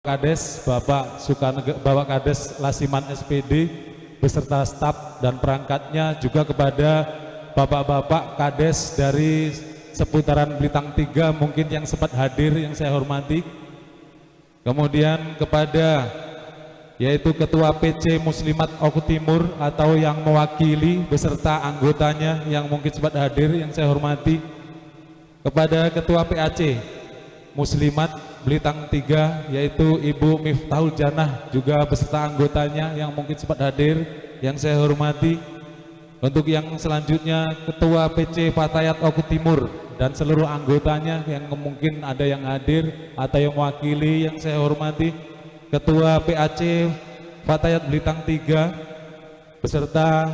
Kades, Bapak Kades Lasiman SPD beserta staf dan perangkatnya, juga kepada Bapak-bapak Kades dari seputaran Blitang 3 mungkin yang sempat hadir yang saya hormati. Kemudian kepada yaitu Ketua PC Muslimat Oku Timur atau yang mewakili beserta anggotanya yang mungkin sempat hadir yang saya hormati. Kepada Ketua PAC Muslimat Blitang 3 yaitu Ibu Miftahul Janah juga beserta anggotanya yang mungkin sempat hadir yang saya hormati. Untuk yang selanjutnya Ketua PC Fatayat Oku Timur dan seluruh anggotanya yang mungkin ada yang hadir atau yang mewakili yang saya hormati. Ketua PAC Fatayat Blitang 3 beserta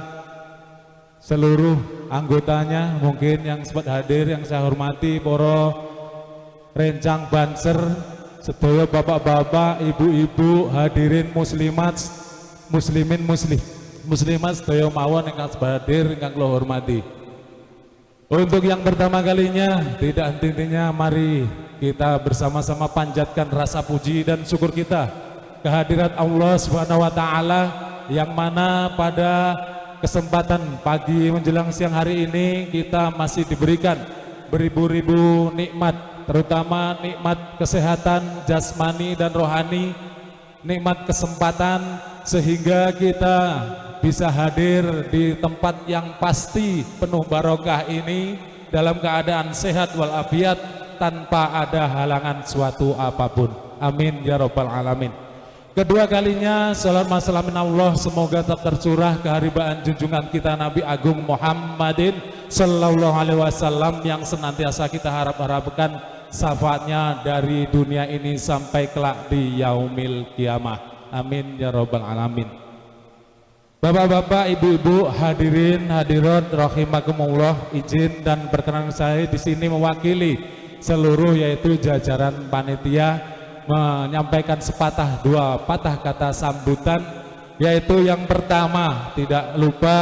seluruh anggotanya mungkin yang sempat hadir yang saya hormati. Poro rencang banser sedaya bapak-bapak, ibu-ibu, hadirin muslimat, muslimat sedaya mawon ingkang hadir ingkang kula hormati. Untuk yang pertama kalinya tidak henti-hentinya mari kita bersama-sama panjatkan rasa puji dan syukur kita kehadirat Allah Subhanahu wa taala yang mana pada kesempatan pagi menjelang siang hari ini kita masih diberikan beribu-ribu nikmat, terutama nikmat kesehatan jasmani dan rohani, nikmat kesempatan sehingga kita bisa hadir di tempat yang pasti penuh barokah ini dalam keadaan sehat walafiat tanpa ada halangan suatu apapun. Amin ya rabbal alamin. Kedua kalinya salam salamin Allah semoga tetap tercurah keharibaan junjungan kita Nabi Agung Muhammadin sallallahu alaihi wasallam yang senantiasa kita harap-harapkan syafaatnya dari dunia ini sampai kelak di yaumil kiamah. Amin ya rabbal alamin. Bapak-bapak, ibu-ibu, hadirin hadirat rahimakumullah, izin dan perkenan saya di sini mewakili seluruh yaitu jajaran panitia menyampaikan sepatah dua patah kata sambutan, yaitu yang pertama tidak lupa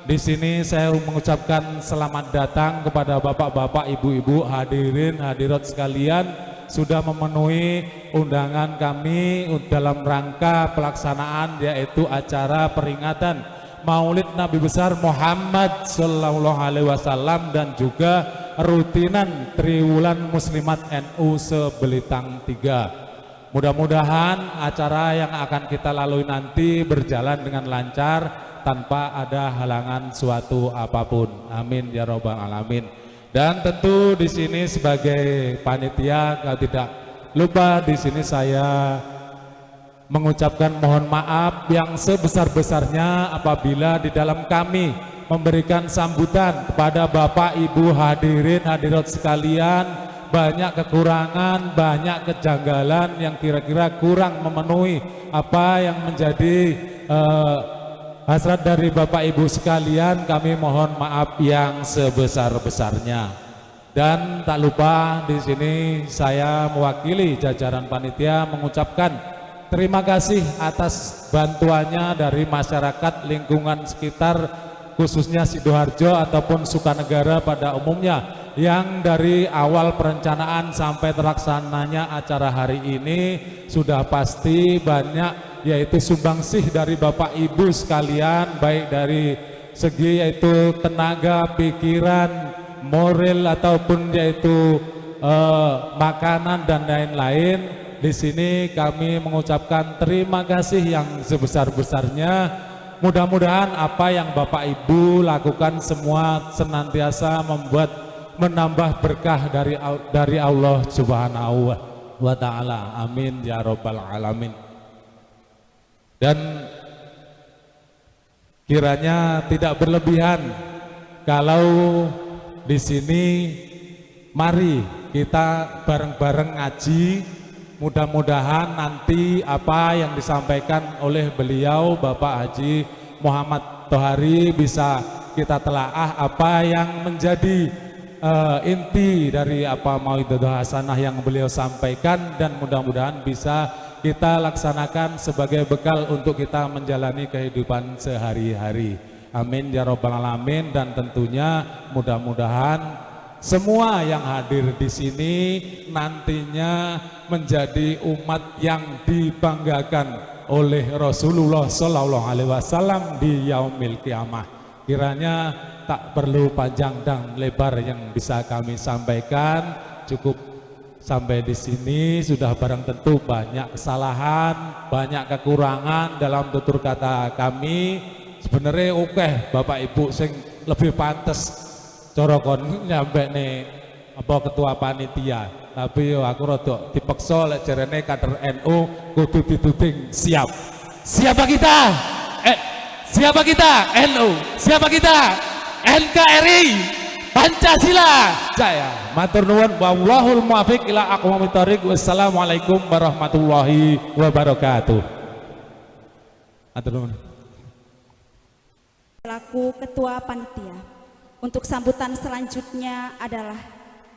di sini saya mengucapkan selamat datang kepada bapak-bapak, ibu-ibu, hadirin hadirat sekalian sudah memenuhi undangan kami dalam rangka pelaksanaan yaitu acara peringatan Maulid Nabi besar Muhammad sallallahu alaihi wasallam dan juga rutinan Triwulan Muslimat NU Sebelitang 3. Mudah-mudahan acara yang akan kita lalui nanti berjalan dengan lancar tanpa ada halangan suatu apapun. Amin ya rabbal alamin. Dan tentu di sini sebagai panitia kalau tidak lupa di sini saya mengucapkan mohon maaf yang sebesar-besarnya apabila di dalam kami memberikan sambutan kepada Bapak Ibu hadirin hadirat sekalian banyak kekurangan, banyak kejanggalan yang kira-kira kurang memenuhi apa yang menjadi hasrat dari Bapak Ibu sekalian, kami mohon maaf yang sebesar-besarnya. Dan tak lupa di sini saya mewakili jajaran panitia mengucapkan terima kasih atas bantuannya dari masyarakat lingkungan sekitar khususnya Sidoarjo ataupun Sukanegara pada umumnya yang dari awal perencanaan sampai terlaksananya acara hari ini sudah pasti banyak yaitu sumbangsih dari Bapak Ibu sekalian, baik dari segi yaitu tenaga, pikiran, moral ataupun yaitu makanan dan lain-lain. Di sini kami mengucapkan terima kasih yang sebesar-besarnya. Mudah-mudahan apa yang Bapak Ibu lakukan semua senantiasa menambah berkah dari Allah Subhanahu wa taala. Amin ya rabbal alamin. Dan kiranya tidak berlebihan kalau di sini mari kita bareng-bareng ngaji, mudah-mudahan nanti apa yang disampaikan oleh beliau Bapak Haji Muhammad Tohari bisa kita telaah apa yang menjadi inti dari apa mauidhatul hasanah yang beliau sampaikan dan mudah-mudahan bisa kita laksanakan sebagai bekal untuk kita menjalani kehidupan sehari-hari. Amin ya rabbal alamin. Dan tentunya mudah-mudahan semua yang hadir di sini nantinya menjadi umat yang dibanggakan oleh Rasulullah Shallallahu Alaihi Wasallam di yaumil kiamah. Kiranya tak perlu panjang dan lebar yang bisa kami sampaikan, cukup sampai di sini. Sudah barang tentu banyak kesalahan, banyak kekurangan dalam tutur kata kami. Sebenarnya oke Bapak Ibu sing lebih pantes corokon nyampe nih apa ketua panitia, tapi yo aku rada dipeksa lek jarene kader NU kudu dituding siap. Siapa kita? Siapa kita? NU. Siapa kita? NKRI Pancasila Jaya. Matur nuwun, wallahul muwaffiq ila aqwamit thoriq. Wassalamualaikum warahmatullahi wabarakatuh. Matur nuwun. Selaku ketua panitia, untuk sambutan selanjutnya adalah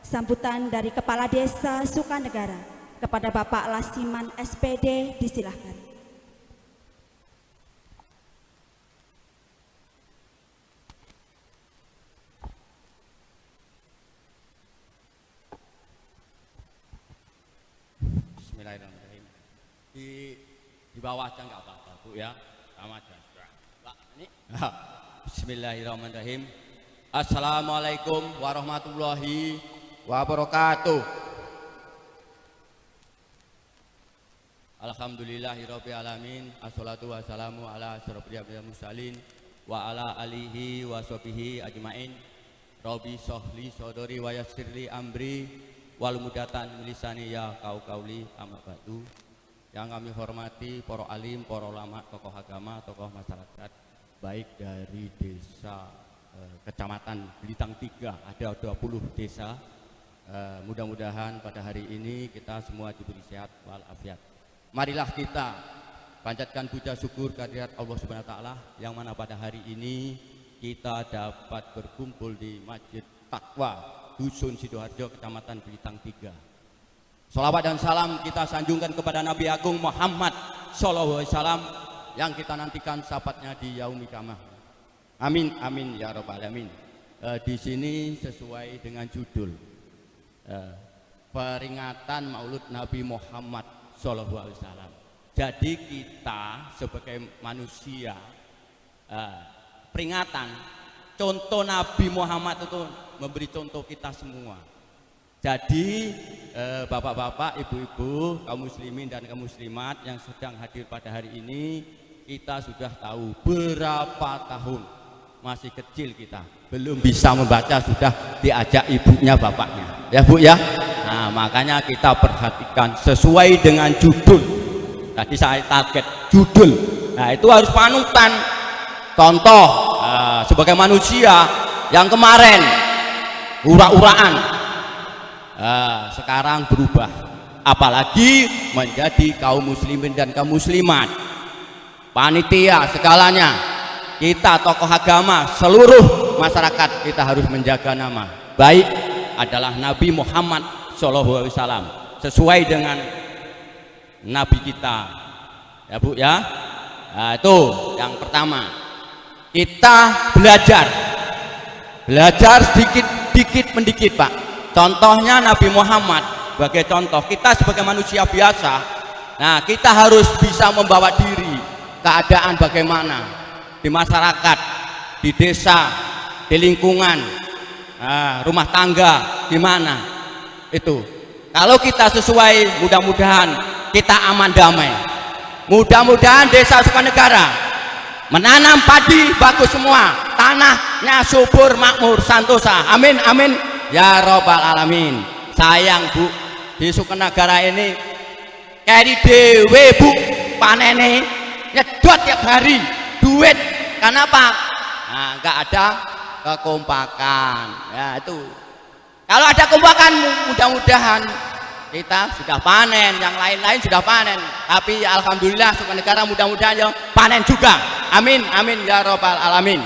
sambutan dari Kepala Desa Sukanegara kepada Bapak Lasiman SPD, disilahkan. Bismillahirrahmanirrahim. Di bawah aja nggak apa-apa Bu ya, sama aja. Pak, ini. Bismillahirrahmanirrahim. Assalamualaikum warahmatullahi wabarakatuh. Alhamdulillahirabbil alamin. Assalatu wassalamu ala asyrofil mursalin wa ala alihi wa sahbihi ajmain. Rabbi sholli sodori wa yassirli amri wal mudatan lisani ya qauli amma ba'du. Yang kami hormati para alim, para ulama, tokoh agama, tokoh masyarakat, baik dari desa kecamatan Belitang 3, ada 20 desa. Mudah-mudahan pada hari ini kita semua diberi sehat walafiat. Marilah kita panjatkan puja syukur kehadirat Allah Subhanahu wa taala yang mana pada hari ini kita dapat berkumpul di Masjid Taqwa Dusun Sidoarjo, Kecamatan Belitang 3. Sholawat dan salam kita sanjungkan kepada Nabi Agung Muhammad Sallallahu Alaihi Wasallam yang kita nantikan syafaatnya di yaumil kiamah. Amin amin ya rabbal alamin. Di sini sesuai dengan judul peringatan Maulud Nabi Muhammad Sallallahu Alaihi Wasallam. Jadi kita sebagai manusia peringatan contoh Nabi Muhammad itu memberi contoh kita semua. Jadi bapak-bapak, ibu-ibu, kaum muslimin dan kaum muslimat yang sedang hadir pada hari ini, kita sudah tahu berapa tahun masih kecil kita belum bisa membaca sudah diajak ibunya bapaknya, ya Bu ya. Nah makanya kita perhatikan sesuai dengan judul. Tadi saya target judul. Nah itu harus panutan. Contoh sebagai manusia yang kemarin ura-uraan. Sekarang berubah, apalagi menjadi kaum muslimin dan kaum muslimat, panitia segalanya, kita tokoh agama, seluruh masyarakat kita harus menjaga nama baik adalah Nabi Muhammad SAW sesuai dengan Nabi kita, ya Bu ya. Nah, itu yang pertama, kita belajar sedikit mendikit Pak. Contohnya Nabi Muhammad sebagai contoh, kita sebagai manusia biasa, nah kita harus bisa membawa diri keadaan bagaimana di masyarakat, di desa, di lingkungan, rumah tangga, gimana itu. Kalau kita sesuai, mudah-mudahan kita aman damai. Mudah-mudahan desa Sukanegara menanam padi bagus semua, tanahnya subur, makmur, santosa. Amin amin ya robbal alamin. Sayang Bu, di Sukanegara ini keri dewe Bu, panene nyedot tiap hari duit. Kenapa? Nah, nggak ada kekompakan. Ya itu. Kalau ada kekompakan, mudah-mudahan kita sudah panen, yang lain-lain sudah panen. Tapi ya, alhamdulillah Sukanegara mudah-mudahan ya panen juga. Amin amin ya robbal alamin.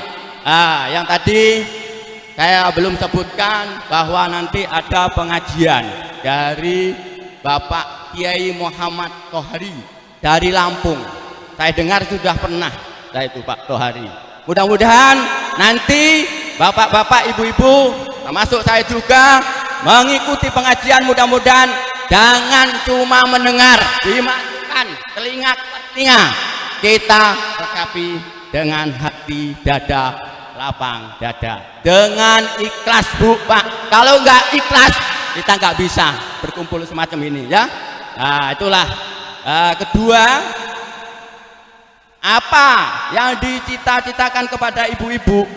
Yang tadi saya belum sebutkan bahwa nanti ada pengajian dari Bapak Kiai Muhammad Tohari dari Lampung. Saya dengar sudah pernah, itu Pak Tohari. Mudah-mudahan nanti bapak-bapak, ibu-ibu termasuk saya juga mengikuti pengajian. Mudah-mudahan jangan cuma mendengar, dimasukkan telinga kita tetapi dengan hati, dada, lapang dada, dengan ikhlas Bu Pak. Kalau nggak ikhlas kita nggak bisa berkumpul semacam ini ya. Nah itulah kedua, apa yang dicita-citakan kepada ibu-ibu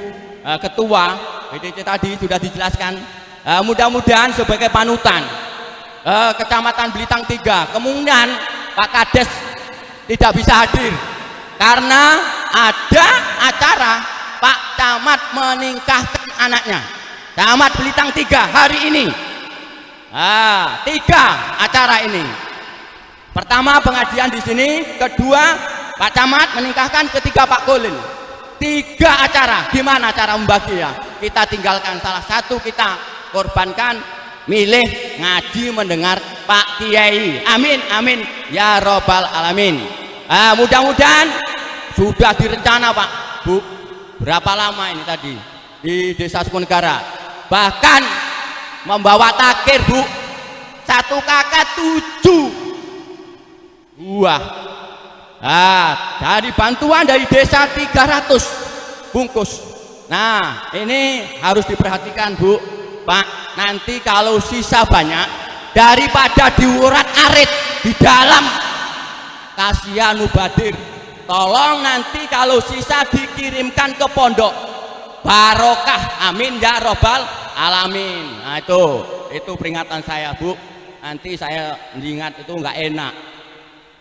ketua PDC tadi sudah dijelaskan. Mudah-mudahan sebagai panutan Kecamatan Belitang 3, kemudian Pak Kades tidak bisa hadir karena ada acara Pak Camat menikahkan anaknya. Camat Belitang 3 hari ini. 3 acara ini. Pertama pengajian di sini, kedua Pak Camat menikahkan, ketiga Pak Kolin. 3 acara. Gimana cara membagi ya? Kita tinggalkan salah satu, kita korbankan, milih ngaji mendengar Pak Kiai. Amin amin ya robbal alamin. Mudah-mudahan sudah direncana Pak Bu, berapa lama ini tadi di Desa Sukunegara, bahkan membawa takir Bu, 1 kakak 7 buah. Dari bantuan dari desa 300 bungkus. Nah ini harus diperhatikan Bu Pak, nanti kalau sisa banyak daripada diurat arit di dalam, kasihan mubadir. Tolong nanti kalau sisa dikirimkan ke pondok, barokah, amin ya robbal alamin. Nah itu peringatan saya Bu, nanti saya ingat itu nggak enak.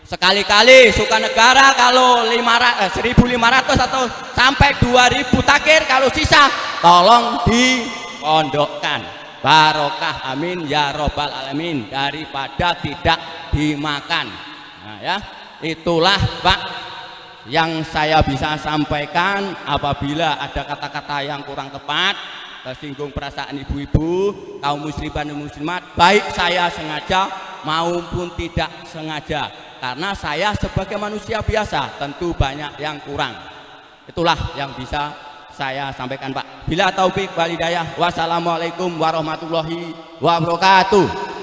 Sekali-kali Sukanegara kalau 1.500 atau sampai 2.000 takir, kalau sisa tolong dipondokkan, barokah, amin ya robbal alamin, daripada tidak dimakan. Nah ya, itulah Pak yang saya bisa sampaikan. Apabila ada kata-kata yang kurang tepat, tersinggung perasaan ibu-ibu, kaum muslimin dan muslimat, baik saya sengaja maupun tidak sengaja, karena saya sebagai manusia biasa tentu banyak yang kurang. Itulah yang bisa saya sampaikan Pak. Bila taufik wal hidayah, wassalamualaikum warahmatullahi wabarakatuh.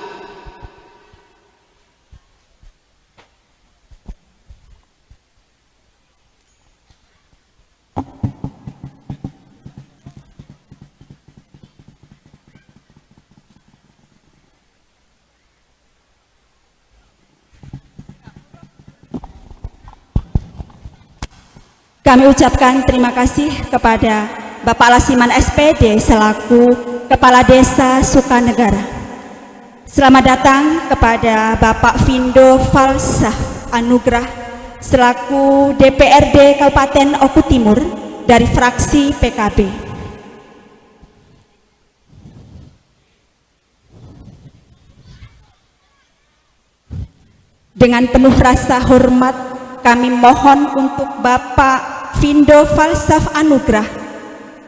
Kami ucapkan terima kasih kepada Bapak Lasiman SPD selaku Kepala Desa Sukanegara. Selamat datang kepada Bapak Findo Falsah Anugrah selaku DPRD Kabupaten Oku Timur dari fraksi PKB. Dengan penuh rasa hormat kami mohon untuk Bapak Findo Falsaf Anugrah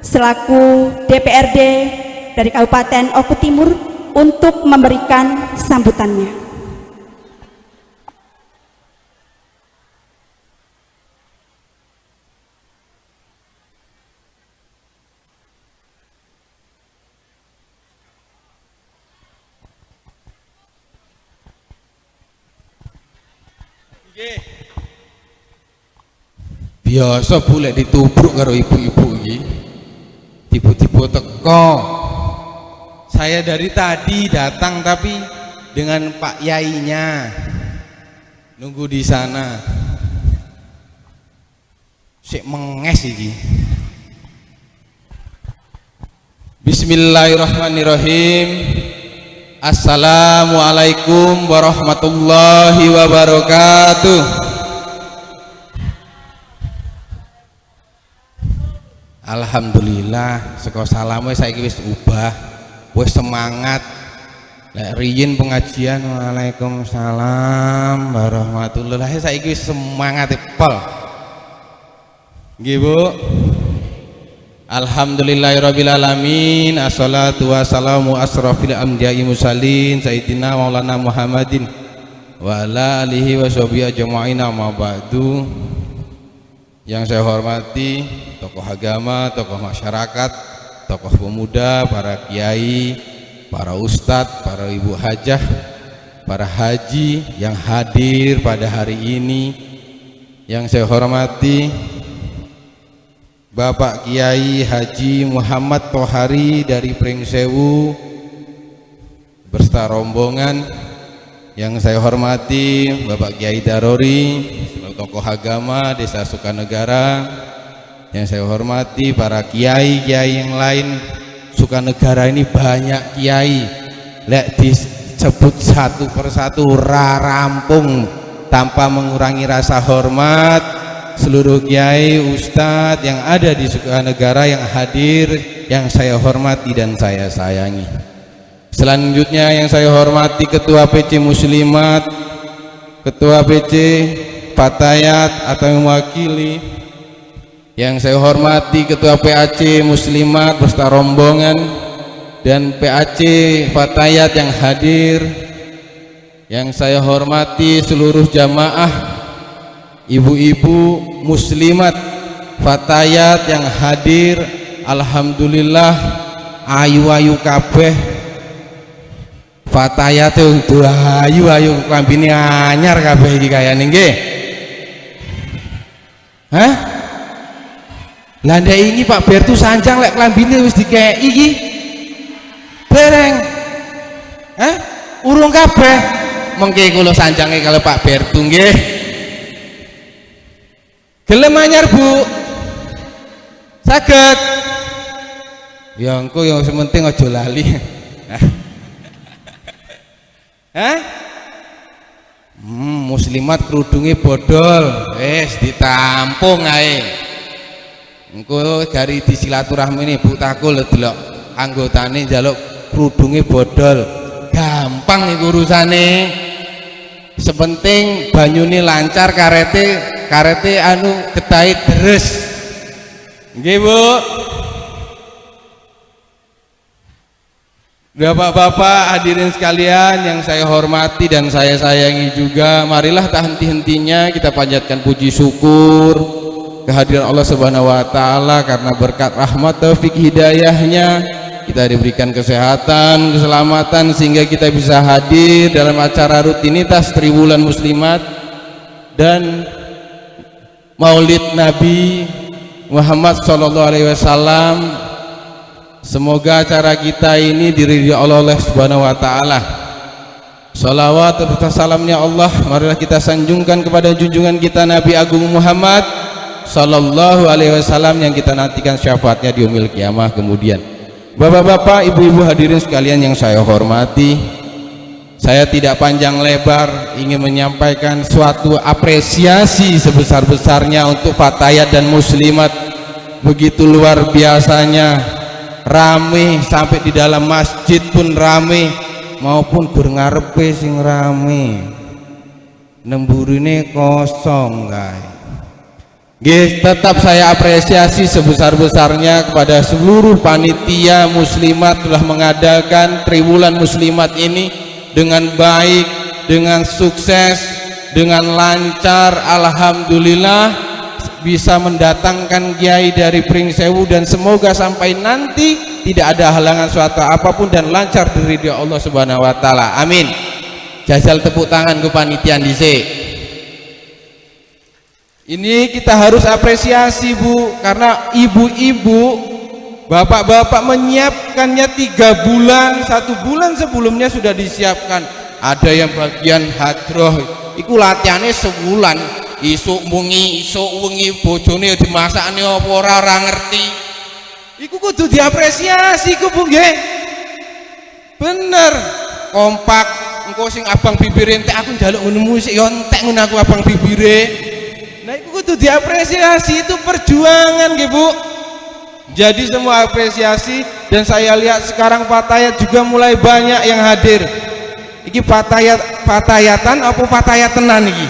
selaku DPRD dari Kabupaten Oku Timur untuk memberikan sambutannya. Biasa boleh ditubruk karo ibu-ibu iki. Tiba-tiba teko. Saya dari tadi datang tapi dengan Pak Yainya nunggu di sana. Sik menges iki. Bismillahirrahmanirrahim. Assalamualaikum warahmatullahi wabarakatuh. Alhamdulillah, seko salam saiki wis ubah, wis semangat. Lek riyin pengajian waalaikumsalam warahmatullahi, saiki wis semangat pol. Nggih Bu. Alhamdulillahirabbil alamin, assalatu wassalamu asrofil anbiya'i mursalin sayyidina maulana Muhammadin wa ala alihi wa sahbihi ajma'in, amma ba'du. Yang saya hormati tokoh agama, tokoh masyarakat, tokoh pemuda, para kiai, para ustadz, para ibu hajah, para haji yang hadir pada hari ini. Yang saya hormati Bapak Kiai Haji Muhammad Tohari dari Pringsewu beserta rombongan. Yang saya hormati Bapak Kiai Darori selaku tokoh agama Desa Sukanegara. Yang saya hormati para kiai-kiai yang lain. Sukanegara ini banyak kiai, lek disebut satu persatu rampung tanpa mengurangi rasa hormat seluruh kiai ustadz yang ada di Sukanegara yang hadir, yang saya hormati dan saya sayangi. Selanjutnya yang saya hormati Ketua PC Muslimat, Ketua PC Fatayat atau yang mewakili. Yang saya hormati Ketua PAC Muslimat beserta rombongan dan PAC Fatayat yang hadir. Yang saya hormati seluruh jamaah ibu-ibu muslimat Fatayat yang hadir. Alhamdulillah ayu-ayu kabeh. Fatayat itu ayu-ayu klambine anyar kabeh iki kayane nggih. Hah? Lah ndek ini Pak Bertu sanjang lek klambine wis dikeki iki. Bereng. Hah? Urung kabeh. Mengke kula sanjange kalau Pak Bertu nggih. Gelem anyar, Bu? Saged. Ya engko yang sementing aja lali. Hah? Muslimat kerudunge bodol, wis ditampung ae. Engko dari di silaturahmi ini Bu takul delok anggotane njaluk kerudunge bodol. Gampang iku urusane. Sepenting banyune lancar, karete anu getahe deres. Nggih, Bu. Bapak-bapak hadirin sekalian yang saya hormati dan saya sayangi juga, marilah tak henti-hentinya kita panjatkan puji syukur kehadiran Allah Subhanahu wa taala karena berkat rahmat taufik hidayahnya kita diberikan kesehatan, keselamatan sehingga kita bisa hadir dalam acara rutinitas Triwulan Muslimat dan Maulid Nabi Muhammad sallallahu alaihi wasallam. Semoga acara kita ini diridhoi Allah Subhanahu wa taala. Shalawat serta salamnya Allah marilah kita sanjungkan kepada junjungan kita Nabi Agung Muhammad sallallahu alaihi wasallam yang kita nantikan syafaatnya di yaumil kiamah kemudian. Bapak-bapak, ibu-ibu hadirin sekalian yang saya hormati, saya tidak panjang lebar ingin menyampaikan suatu apresiasi sebesar-besarnya untuk Fatayat dan Muslimat. Begitu luar biasanya rame sampai di dalam masjid pun rame, maupun gur ngarepe sing rame, nemburine kosong guys. Nggih, tetap saya apresiasi sebesar-besarnya kepada seluruh panitia muslimat telah mengadakan Triwulan Muslimat ini dengan baik, dengan sukses, dengan lancar. Alhamdulillah bisa mendatangkan kiai dari Pringsewu dan semoga sampai nanti tidak ada halangan suatu apapun dan lancar diridhoi Allah Subhanahu wa taala. Amin. Jajal tepuk tangan ke panitia dhisik. Ini kita harus apresiasi, Bu, karena ibu-ibu, bapak-bapak menyiapkannya 3 bulan, 1 bulan sebelumnya sudah disiapkan. Ada yang bagian hadroh, iku latihannya sebulan. Isuk wengi bojone dimasakne apa ora ngerti. Iku kudu diapresiasi iku, Bu nggih. Bener. Kompak, engko sing abang bibire entek aku njaluk ngono sik ya entek ngono aku abang bibire. Nah iku kudu diapresiasi, itu perjuangan nggih, Bu. Jadi semua apresiasi dan saya lihat sekarang Fatayat juga mulai banyak yang hadir. Iki Fatayatan apa Fatayatenan iki?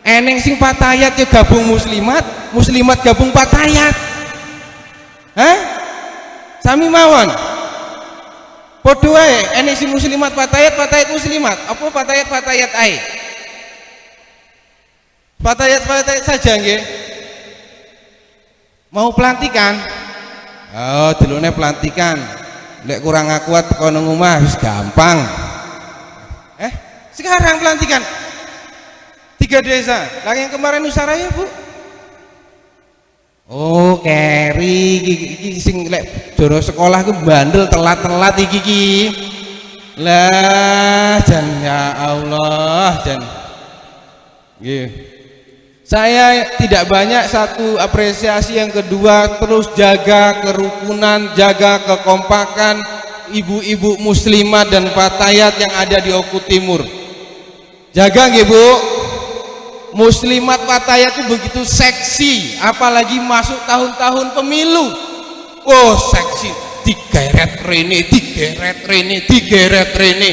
Eneng sing Fatayat ya gabung Muslimat, Muslimat gabung Fatayat. Hah? Sami mawon. Padha wae, eneng sing Muslimat Fatayat, Fatayat Muslimat, apa Fatayat ae? Fatayat saja nggih. Mau pelantikan? Oh, delokne pelantikan. Lek kurang kuat teko nang omah wis gampang. Sekarang pelantikan 3 desa. Lah yang kemarin Nusaraya, Bu. Oh, keri iki sing lek joro sekolah ku bandel telat-telat iki. Lah, jan ya Allah, jan. Nggih. Saya tidak banyak, satu apresiasi, yang kedua terus jaga kerukunan, jaga kekompakan ibu-ibu muslimat dan fatayat yang ada di Oku Timur. Jaga nggih, Bu. Muslimat fatayat itu begitu seksi, apalagi masuk tahun-tahun pemilu. Oh, seksi, digeret rene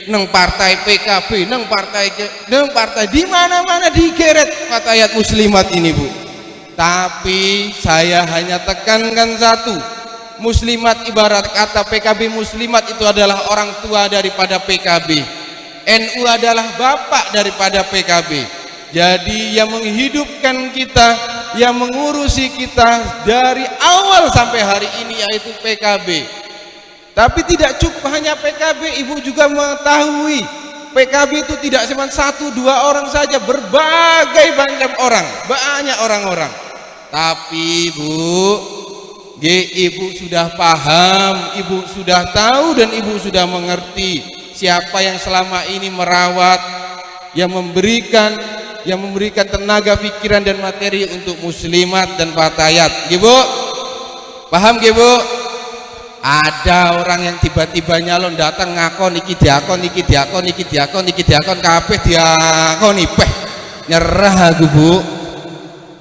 neng partai PKB, neng partai di mana-mana digeret fatayat muslimat ini, Bu. Tapi saya hanya tekankan satu, muslimat ibarat kata PKB muslimat itu adalah orang tua daripada PKB, NU adalah bapak daripada PKB. Jadi yang menghidupkan kita, yang mengurusi kita dari awal sampai hari ini yaitu PKB. Tapi tidak cukup hanya PKB, Ibu juga mengetahui PKB itu tidak cuma 1-2 orang saja, berbagai macam orang, banyak orang-orang. Tapi Ibu sudah paham, Ibu sudah tahu, dan Ibu sudah mengerti siapa yang selama ini merawat, yang memberikan tenaga, pikiran dan materi untuk muslimat dan fatayat. Ibu paham, Bu? Ada orang yang tiba-tiba nyalon datang ngakon iki diakon kabeh diakon ipeh. Nyerah aku, Bu.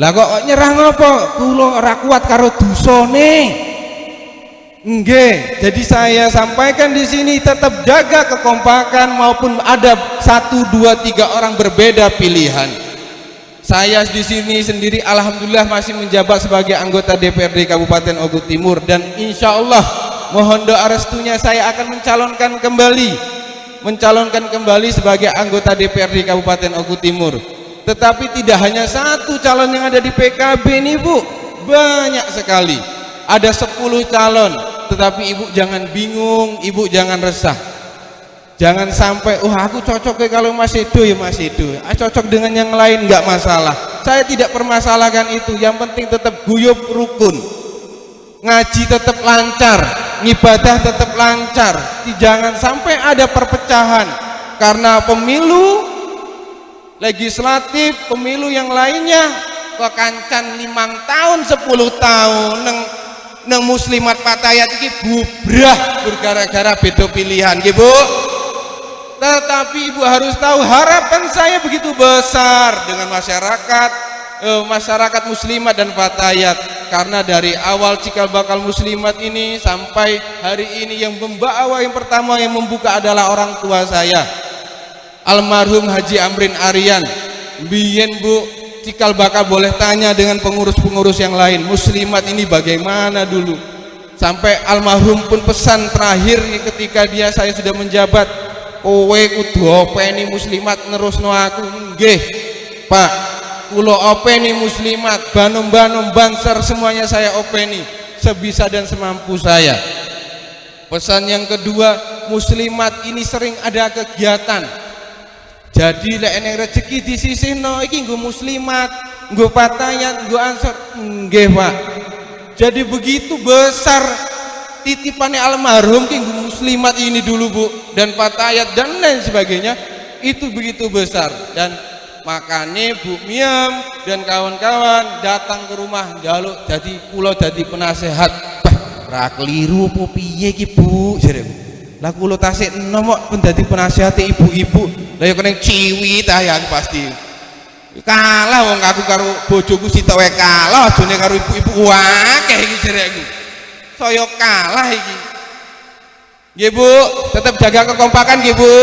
Lah kok nyerah ngopo? Kula ora kuat karo dosane. Nggih, jadi saya sampaikan di sini tetap jaga kekompakan, maupun ada 1, 2, 3 orang berbeda pilihan. Saya di sini sendiri alhamdulillah masih menjabat sebagai anggota DPRD Kabupaten Oku Timur, dan insya Allah mohon doa restunya saya akan mencalonkan kembali sebagai anggota DPRD Kabupaten Oku Timur. Tetapi tidak hanya 1 calon yang ada di PKB ini, Bu, banyak sekali, ada 10 calon. Tetapi Ibu jangan bingung, Ibu jangan resah, jangan sampai aku cocok kalau Mas Edo ya Mas Edo, cocok dengan yang lain nggak masalah. Saya tidak permasalahkan itu, yang penting tetap guyub rukun, ngaji tetap lancar, ibadah tetap lancar. Jangan sampai ada perpecahan karena pemilu legislatif, pemilu yang lainnya kekancan 5 tahun 10 tahun neng muslimat fatayat iki bubrah gara-gara beda pilihan, nggih, Bu. Tetapi Ibu harus tahu harapan saya begitu besar dengan masyarakat muslimat dan fatayat, karena dari awal cikal bakal muslimat ini sampai hari ini yang membawa, yang pertama yang membuka adalah orang tua saya, almarhum Haji Amrin Aryan. Biyen, Bu, cikal bakal boleh tanya dengan pengurus-pengurus yang lain, muslimat ini bagaimana dulu, sampai almarhum pun pesan terakhir ketika saya sudah menjabat, kowe kudu openi muslimat nerusno aku. Nggih, Pak, kula openi muslimat, banom-banom banser semuanya saya openi sebisa dan semampu saya. Pesan yang kedua, muslimat ini sering ada kegiatan. Jadi lek eneng rezeki disisihno iki nggo muslimat, nggo fatayat, nggo ansor. Nggih, Pak. Jadi begitu besar titipannya almarhum ki nggo muslimat ini dulu, Bu, dan fatayat dan lain sebagainya, itu begitu besar. Dan makanya Bu Miam dan kawan-kawan datang ke rumah njaluk jadi kula jadi penasehat. Ora keliru apa piye ki, Bu? Jare lah kula tasik nomok pun dadi penasihate ibu-ibu. Lah ya kena ciwit ya pasti. Kalah wong aku karo bojoku sitok wae kalah, ajane karo ibu-ibu akeh iki jerekku. Saya kalah iki. Nggih, Bu, tetap jaga kekompakan nggih, Bu.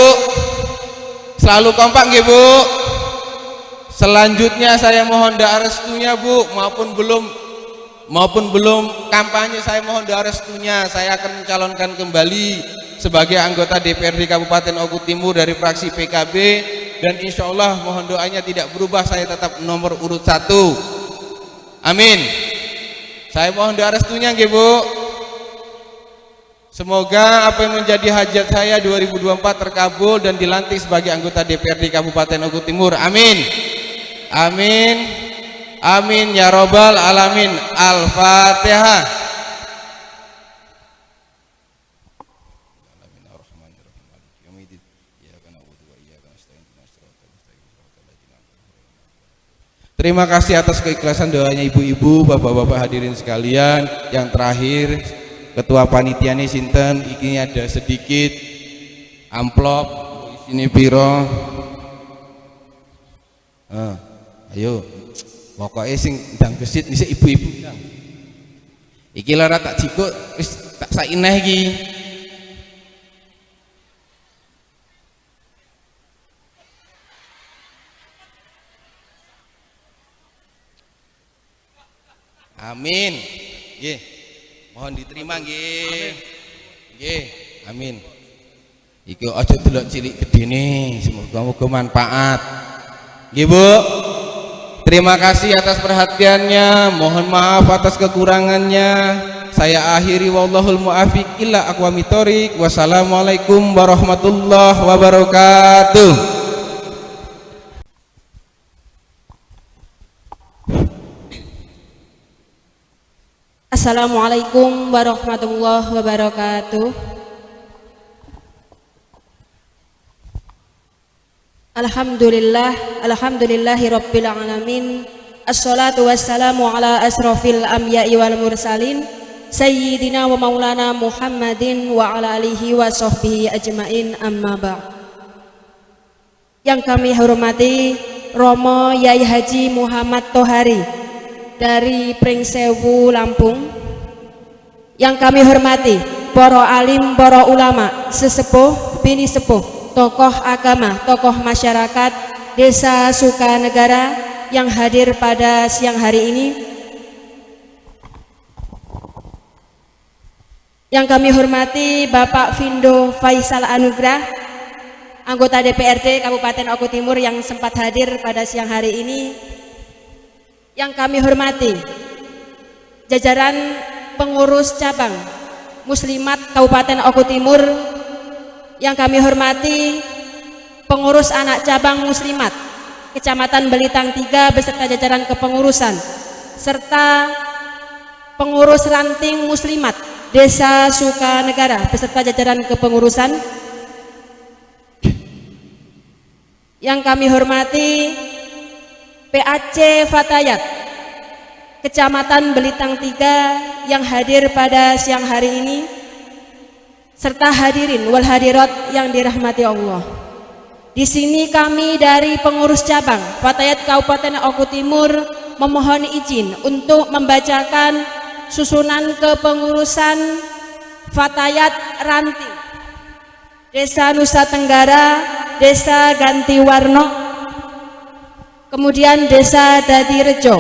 Selalu kompak nggih, Bu. Selanjutnya saya mohon doa restunya, Bu, maupun belum kampanye, saya mohon doa restunya. Saya akan mencalonkan kembali sebagai anggota DPRD Kabupaten Oku Timur dari fraksi PKB, dan insya Allah mohon doanya tidak berubah, saya tetap nomor urut 1. Amin. Saya mohon doa restunya nggih Bu. Semoga apa yang menjadi hajat saya 2024 terkabul dan dilantik sebagai anggota DPRD Kabupaten Oku Timur. Amin. Amin. Amin ya robbal alamin. Al-Fatihah. Terima kasih atas keikhlasan doanya ibu-ibu, bapak-bapak hadirin sekalian. Yang terakhir, ketua panitia nih sinten, ini ada sedikit amplop, isini piro. Ayo, pokoknya sing ndang gesit nih ibu-ibu. Iki lara tak jikuk, wis tak saineh iki. Amin. Nggih. Mohon diterima nggih. Nggih. Amin. Iki aja delok cilik gedene, semoga manfaat. Nggih, Bu. Terima kasih atas perhatiannya. Mohon maaf atas kekurangannya. Saya akhiri wallahul muwaffiq ila aqwamit thoriq. Wassalamualaikum warahmatullahi wabarakatuh. Assalamualaikum warahmatullahi wabarakatuh. Alhamdulillah, alhamdulillahi rabbil alamin. Assalatu wassalamu ala asrafil anbiya'i wal mursalin sayyidina wa maulana Muhammadin wa ala alihi wa sahbihi ajmain, amma ba'd. Yang kami hormati Romo Yai Haji Muhammad Tohari dari Pringsewu, Lampung. Yang kami hormati para alim, para ulama, sesepuh, bini sepuh, tokoh agama, tokoh masyarakat Desa Sukanegara yang hadir pada siang hari ini. Yang kami hormati Bapak Findo Faisal Anugrah, anggota DPRD Kabupaten Oku Timur yang sempat hadir pada siang hari ini. Yang kami hormati jajaran pengurus cabang Muslimat Kabupaten Oku Timur. Yang kami hormati pengurus anak cabang Muslimat Kecamatan Belitang 3 beserta jajaran kepengurusan, serta pengurus ranting Muslimat Desa Sukanegara beserta jajaran kepengurusan. Yang kami hormati PAC Fatayat Kecamatan Belitang 3 yang hadir pada siang hari ini, serta hadirin wal hadirat yang dirahmati Allah. Di sini kami dari pengurus cabang Fatayat Kabupaten Oku Timur memohon izin untuk membacakan susunan kepengurusan Fatayat Ranting Desa Nusa Tenggara, Desa Gantiwarno, kemudian Desa Dadirejo.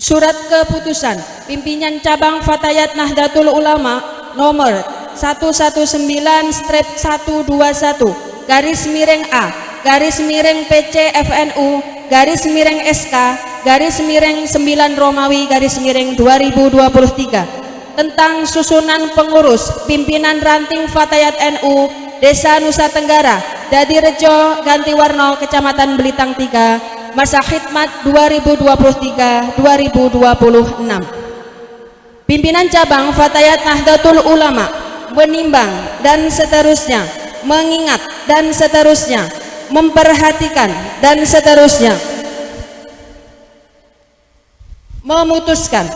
Surat keputusan pimpinan cabang Fatayat Nahdlatul Ulama nomor 119/A/PC/FNU/SK/9 Romawi/2023 tentang susunan pengurus pimpinan ranting Fatayat NU Desa Nusa Tenggara, Dadirejo, Gantiwarno, Kecamatan Belitang 3, masa khidmat 2023-2026. Pimpinan cabang Fatayat Nahdlatul Ulama menimbang dan seterusnya, mengingat dan seterusnya, memperhatikan dan seterusnya, memutuskan,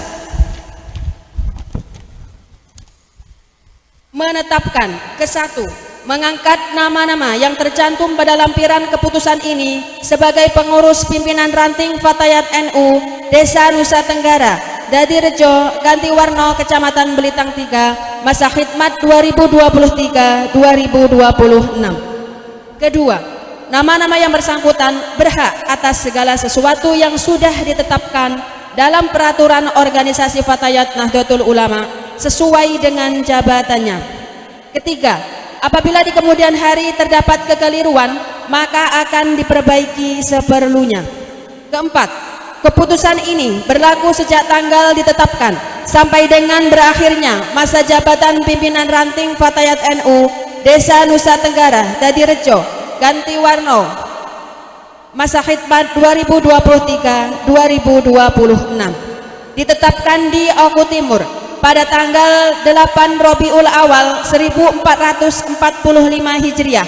menetapkan ke-1, mengangkat nama-nama yang tercantum pada lampiran keputusan ini sebagai pengurus pimpinan ranting Fatayat NU Desa Nusa Tenggara, Dadirejo, Gantiwarno, Kecamatan Belitang 3, masa khidmat 2023-2026. Kedua, nama-nama yang bersangkutan berhak atas segala sesuatu yang sudah ditetapkan dalam peraturan organisasi Fatayat Nahdlatul Ulama sesuai dengan jabatannya. Ketiga, apabila di kemudian hari terdapat kekeliruan, maka akan diperbaiki seperlunya. Keempat, keputusan ini berlaku sejak tanggal ditetapkan sampai dengan berakhirnya masa jabatan pimpinan ranting Fatayat NU Desa Nusa Tenggara Dadirejo ganti warno masa khidmat 2023-2026 ditetapkan di Oku Timur pada tanggal 8 Robiul Awal 1445 Hijriah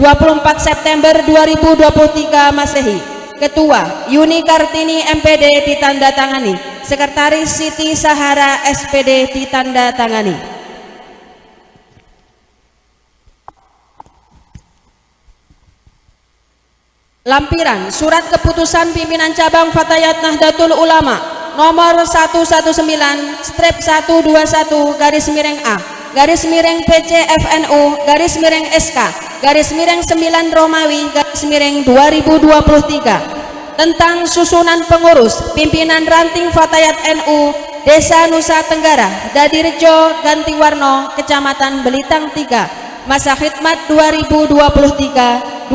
24 September 2023 Masehi. Ketua Yuni Kartini MPD ditandatangani, Sekretaris Siti Sahara SPD ditandatangani. Lampiran Surat Keputusan Pimpinan Cabang Fatayat Nahdlatul Ulama nomor 119/121-PCFNU-SK-9 tentang susunan pengurus pimpinan ranting Fatayat NU Desa Nusa Tenggara Dadirejo Gantiwarno Kecamatan Belitang 3 masa khidmat 2023-2026.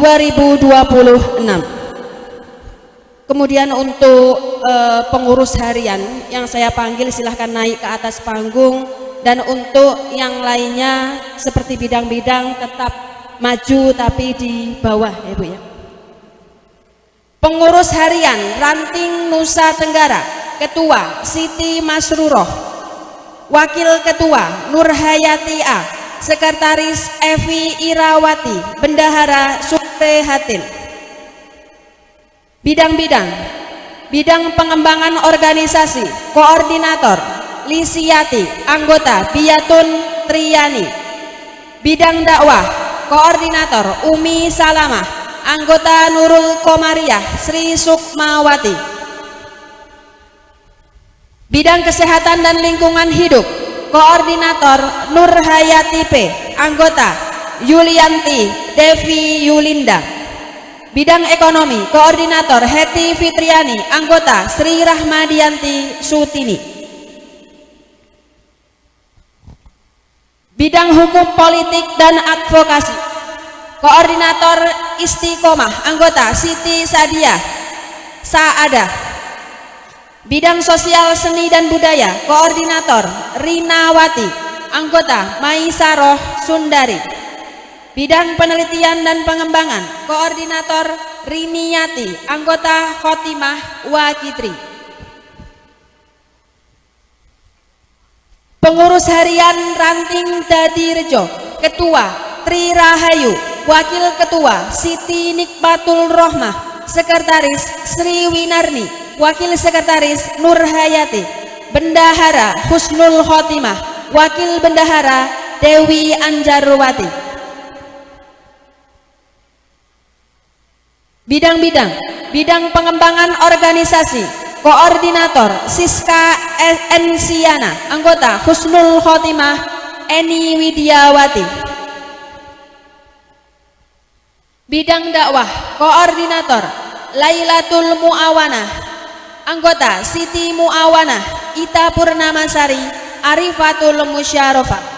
Kemudian untuk pengurus harian yang saya panggil silahkan naik ke atas panggung, dan untuk yang lainnya seperti bidang-bidang tetap maju tapi di bawah ya Bu ya. Pengurus harian Ranting Nusa Tenggara, Ketua Siti Masruroh, Wakil Ketua Nurhayati A, Sekretaris Evi Irawati, Bendahara Suprehatin. Bidang-bidang: bidang pengembangan organisasi, Koordinator Lisiati, anggota Biatun Triyani. Bidang dakwah, Koordinator Umi Salamah, anggota Nurul Komariah Sri Sukmawati. Bidang kesehatan dan lingkungan hidup, Koordinator Nurhayati P, anggota Yulianti Devi Yulinda. Bidang ekonomi, Koordinator Heti Fitriani, anggota Sri Rahmadianti Sutini. Bidang hukum politik dan advokasi, Koordinator Istiqomah, anggota Siti Sadia Saada. Bidang sosial seni dan budaya, Koordinator Rinawati, anggota Maisaroh Sundari. Bidang penelitian dan pengembangan, Koordinator Riniyati, anggota Khotimah Wakitri. Pengurus harian Ranting Dadirejo, Ketua Tri Rahayu, Wakil Ketua Siti Nikmatul Rohmah, Sekretaris Sri Winarni, Wakil Sekretaris Nurhayati. Bendahara Husnul Khotimah, Wakil Bendahara Dewi Anjarwati. Bidang-bidang: bidang pengembangan organisasi, Koordinator Siska Ensiana, anggota Husnul Khotimah Eni Widiawati. Bidang dakwah, Koordinator Lailatul Muawanah, anggota Siti Muawanah Ita Purnamasari Arifatul Musyarofah.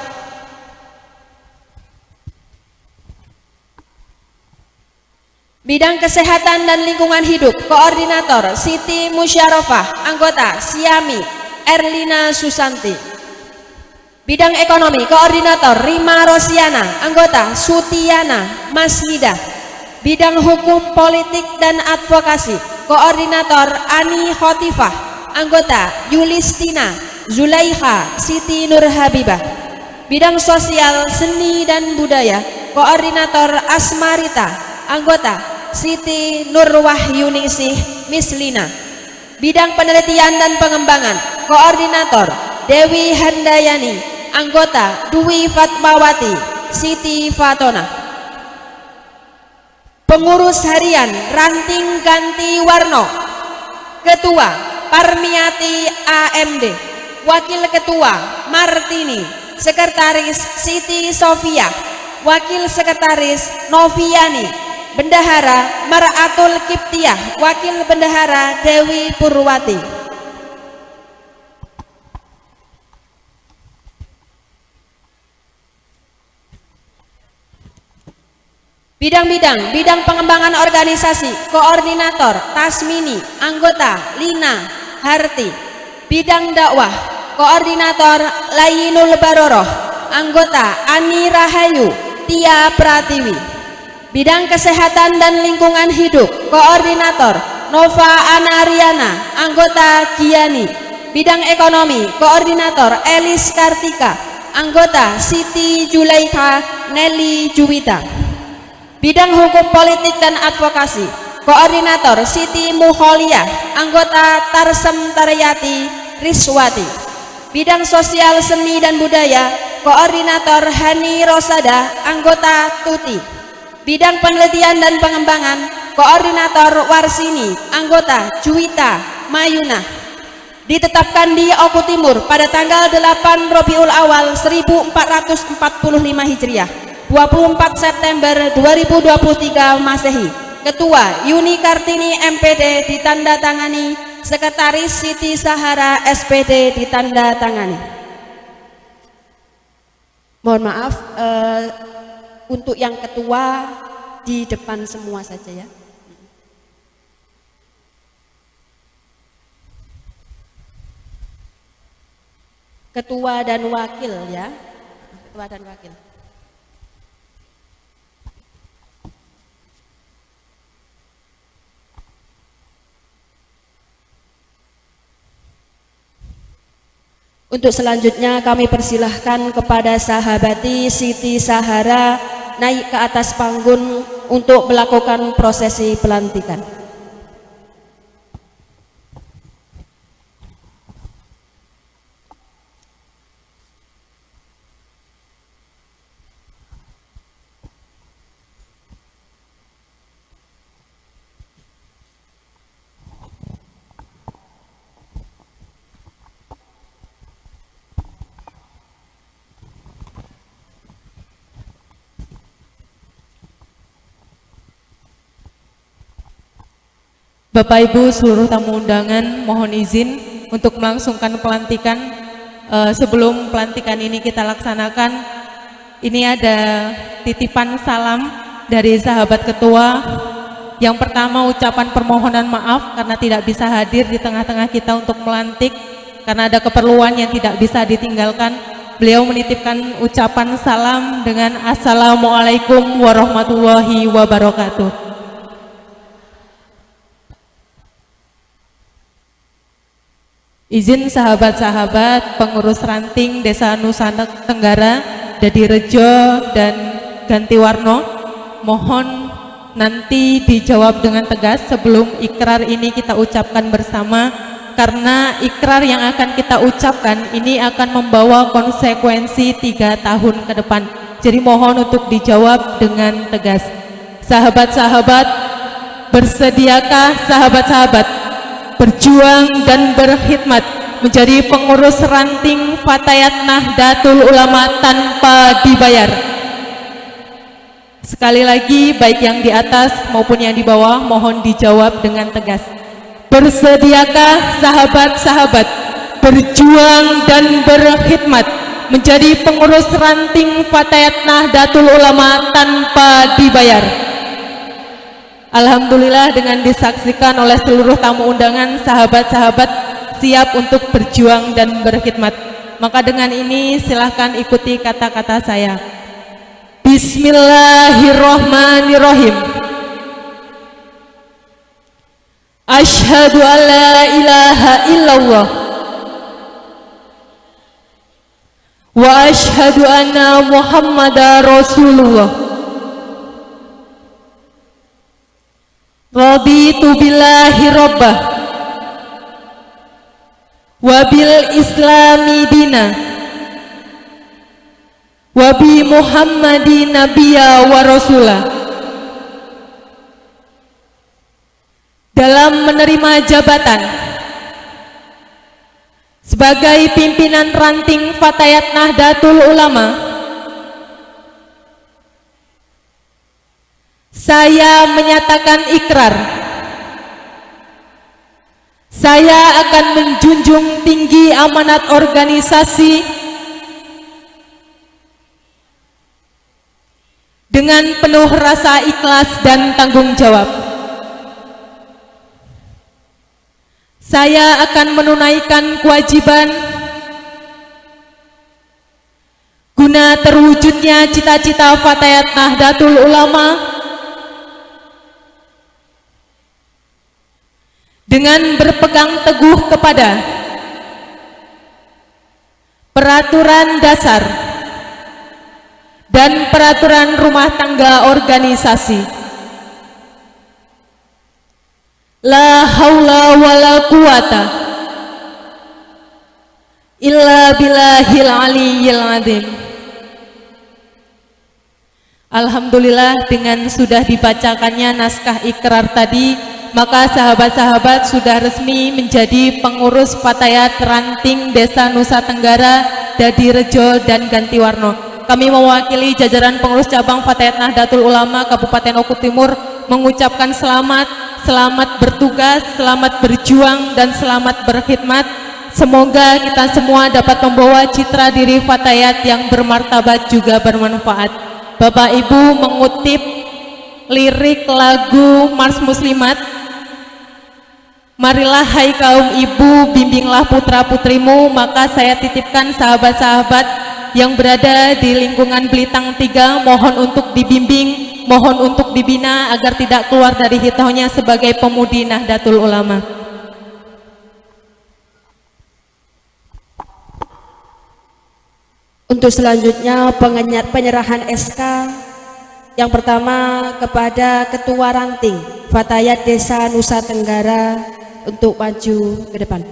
Bidang kesehatan dan lingkungan hidup, Koordinator Siti Musyarofah, anggota Siami Erlina Susanti. Bidang ekonomi, Koordinator Rima Rosiana, anggota Sutiana Masnida. Bidang hukum politik dan advokasi, Koordinator Ani Khotifah, anggota Yulistina Zulaikha Siti Nurhabibah. Bidang sosial seni dan budaya, Koordinator Asmarita, anggota Siti Nurwahyuningsih Mislina. Bidang penelitian dan pengembangan, Koordinator Dewi Handayani, anggota Dwi Fatmawati Siti Fatona. Pengurus harian Ranting Ganti Warno, Ketua Parmiati AMD, Wakil Ketua Martini, Sekretaris Siti Sofia, Wakil Sekretaris Noviani. Bendahara Mar'atul Kiptiah, Wakil Bendahara Dewi Purwati. Bidang pengembangan organisasi, koordinator Tasmini, anggota Lina Harti. Bidang dakwah, koordinator Layinul Baroroh, anggota Ani Rahayu Tia Pratiwi. Bidang kesehatan dan lingkungan hidup, koordinator Nova Anariana, anggota Giani. Bidang ekonomi, koordinator Elis Kartika, anggota Siti Julaika Nelly Juwita. Bidang hukum politik dan advokasi, koordinator Siti Mukholiah, anggota Tarsem Taryati Riswati. Bidang sosial seni dan budaya, koordinator Hani Rosada, anggota Tuti. Bidang penelitian dan pengembangan, koordinator Warsini, anggota Juwita Mayuna. Ditetapkan di Oku Timur pada tanggal 8 Rabiul Awal 1445 Hijriah, 24 September 2023 Masehi. Ketua Yuni Kartini MPD ditandatangani, Sekretaris Siti Sahara SPD ditandatangani. Mohon maaf, untuk yang ketua di depan semua saja ya. Ketua dan wakil ya. Ketua dan wakil. Untuk selanjutnya kami persilahkan kepada sahabati Siti Sahara naik ke atas panggung untuk melakukan prosesi pelantikan. Bapak Ibu seluruh tamu undangan, mohon izin untuk melangsungkan pelantikan. Sebelum pelantikan ini kita laksanakan, ini ada titipan salam dari sahabat ketua. Yang pertama, ucapan permohonan maaf karena tidak bisa hadir di tengah-tengah kita untuk melantik karena ada keperluan yang tidak bisa ditinggalkan. Beliau menitipkan ucapan salam dengan Assalamualaikum warahmatullahi wabarakatuh. Izin sahabat-sahabat pengurus ranting Desa Nusa Tenggara, Dadi Rejo dan Gantiwarno, mohon nanti dijawab dengan tegas sebelum ikrar ini kita ucapkan bersama, karena ikrar yang akan kita ucapkan ini akan membawa konsekuensi 3 tahun ke depan. Jadi mohon untuk dijawab dengan tegas. Sahabat-sahabat, bersediakah sahabat-sahabat berjuang dan berkhidmat menjadi pengurus ranting Fatayat Nahdlatul Ulama tanpa dibayar? Sekali lagi, baik yang di atas maupun yang di bawah, mohon dijawab dengan tegas. Bersediakah sahabat-sahabat berjuang dan berkhidmat menjadi pengurus ranting Fatayat Nahdlatul Ulama tanpa dibayar? Alhamdulillah, dengan disaksikan oleh seluruh tamu undangan, sahabat-sahabat siap untuk berjuang dan berkhidmat. Maka dengan ini silahkan ikuti kata-kata saya. Bismillahirrahmanirrahim. Asyhadu an la ilaha illallah wa asyhadu anna Muhammadar Rasulullah. Raditu billahi rabbah wa bil islami dina wa bi Muhammadin nabiyya wa rasulah. Dalam menerima jabatan sebagai pimpinan ranting Fatayat Nahdlatul Ulama, saya menyatakan ikrar, saya akan menjunjung tinggi amanat organisasi dengan penuh rasa ikhlas dan tanggung jawab. Saya akan menunaikan kewajiban guna terwujudnya cita-cita Fatayat Nahdlatul Ulama dengan berpegang teguh kepada peraturan dasar dan peraturan rumah tangga organisasi. La haula wala quwata illa billahil aliyyil azim. Alhamdulillah, dengan sudah dibacakannya naskah ikrar tadi, maka sahabat-sahabat sudah resmi menjadi pengurus Fatayat Ranting Desa Nusa Tenggara, Dadirejo dan Gantiwarno. Kami mewakili jajaran pengurus cabang Fatayat Nahdlatul Ulama Kabupaten Oku Timur mengucapkan selamat bertugas, selamat berjuang, dan selamat berkhidmat. Semoga kita semua dapat membawa citra diri Fatayat yang bermartabat juga bermanfaat. Bapak Ibu mengutip lirik lagu Mars Muslimat, marilah hai kaum ibu, bimbinglah putra-putrimu, maka saya titipkan sahabat-sahabat yang berada di lingkungan Belitang 3, mohon untuk dibimbing, mohon untuk dibina agar tidak keluar dari hitaunya sebagai pemudi Nahdlatul Ulama. Untuk selanjutnya penyerahan SK yang pertama kepada Ketua Ranting Fatayat Desa Nusa Tenggara untuk maju ke depan.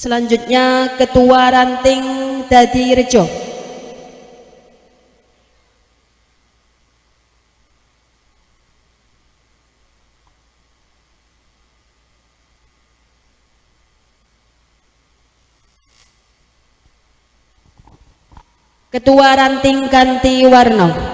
Selanjutnya Ketua Ranting Dadirejo. Ketua Ranting Gantiwarno.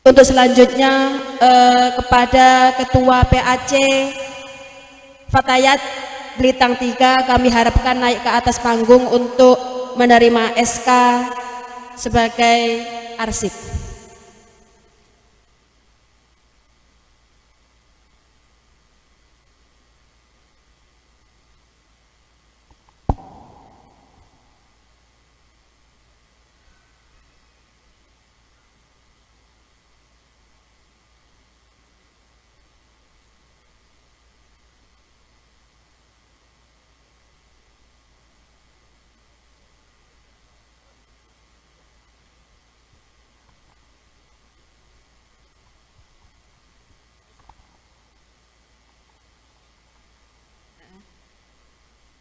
Untuk selanjutnya kepada Ketua PAC Fatayat Belitang 3, kami harapkan naik ke atas panggung untuk menerima SK sebagai arsip.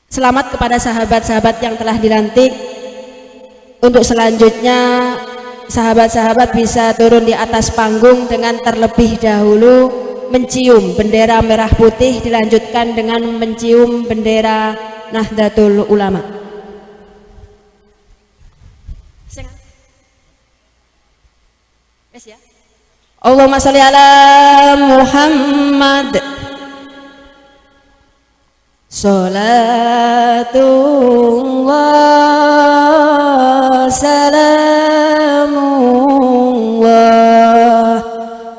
Selamat kepada sahabat-sahabat yang telah dilantik. Untuk selanjutnya sahabat-sahabat bisa turun di atas panggung dengan terlebih dahulu mencium bendera merah putih, dilanjutkan dengan mencium bendera Nahdlatul Ulama. Allahumma sholli ala Muhammad. Salatullah salamullah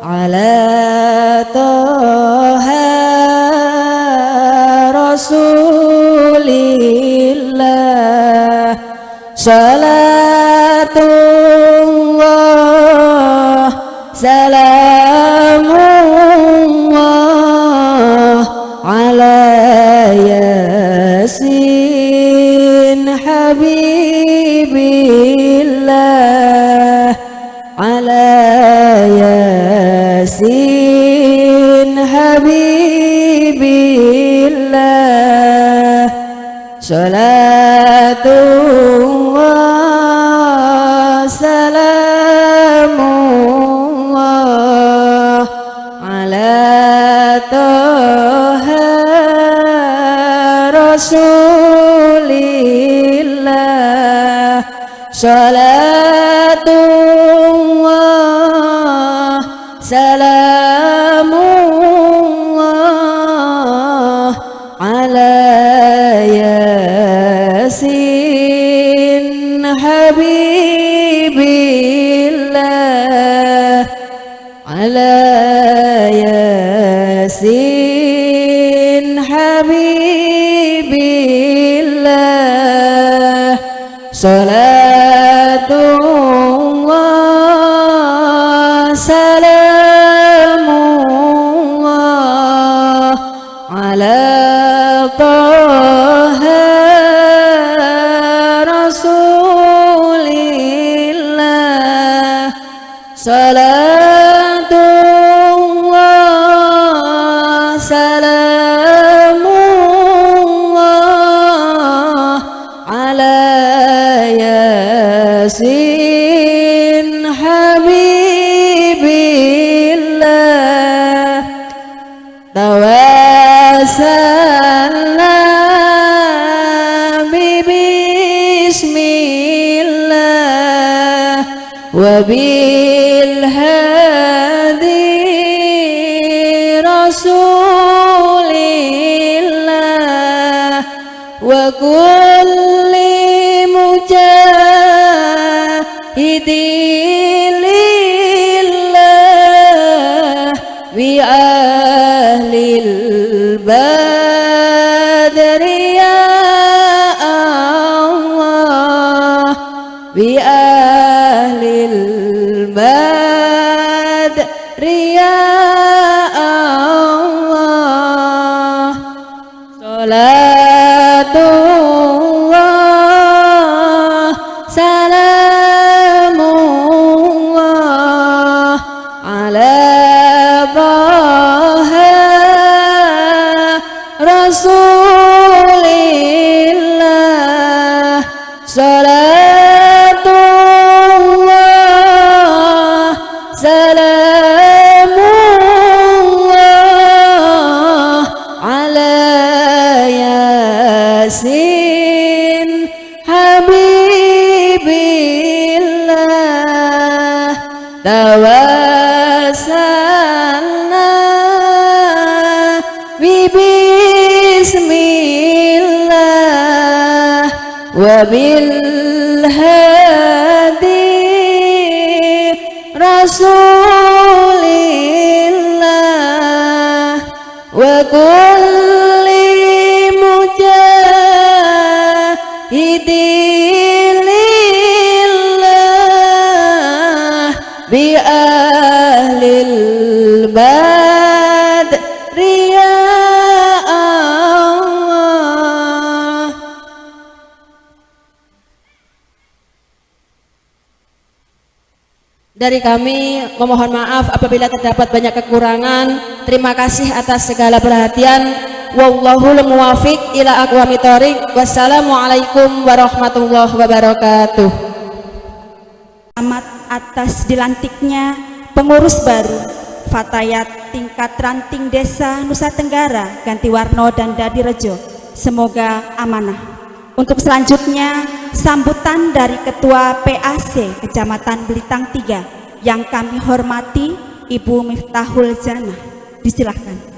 ala taha rasulillah. Salatullah salamullah ala Yasin Habibillah Salatullah salamullah ala toha rasulillah. Salatullah salamullah ala yasin habibillah ala yasin habibillah. Salatullah salamullah ala toha rasulillah. Salatullah salamullah ala yasin habibillah. Tawassalna bismillah wa bil hadi rasulillah wa kulli mujahidin lillah bi ahlil badri ya Allah bi ahlil badri ya Allah. Salatullah salamullah ala toha rasulillah. Salatullah salamullah ala yasin habibillah. Tawassalna bismillah wa bil hadi rasulillah wa kulli mujahidin lillah bi ahlil badri ya Allah. Dari kami memohon maaf apabila terdapat banyak kekurangan. Terima kasih atas segala perhatian. Wallahul muwafiq ila aqwamit thoriq. Wassalamualaikum warahmatullahi wabarakatuh. Selamat atas dilantiknya pengurus baru Fatayat tingkat ranting desa Nusa Tenggara Gantiwarno dan Dadirejo. Semoga amanah. Untuk selanjutnya sambutan dari Ketua PAC Kecamatan Belitang 3 yang kami hormati Ibu Miftahul Jannah. Disilahkan.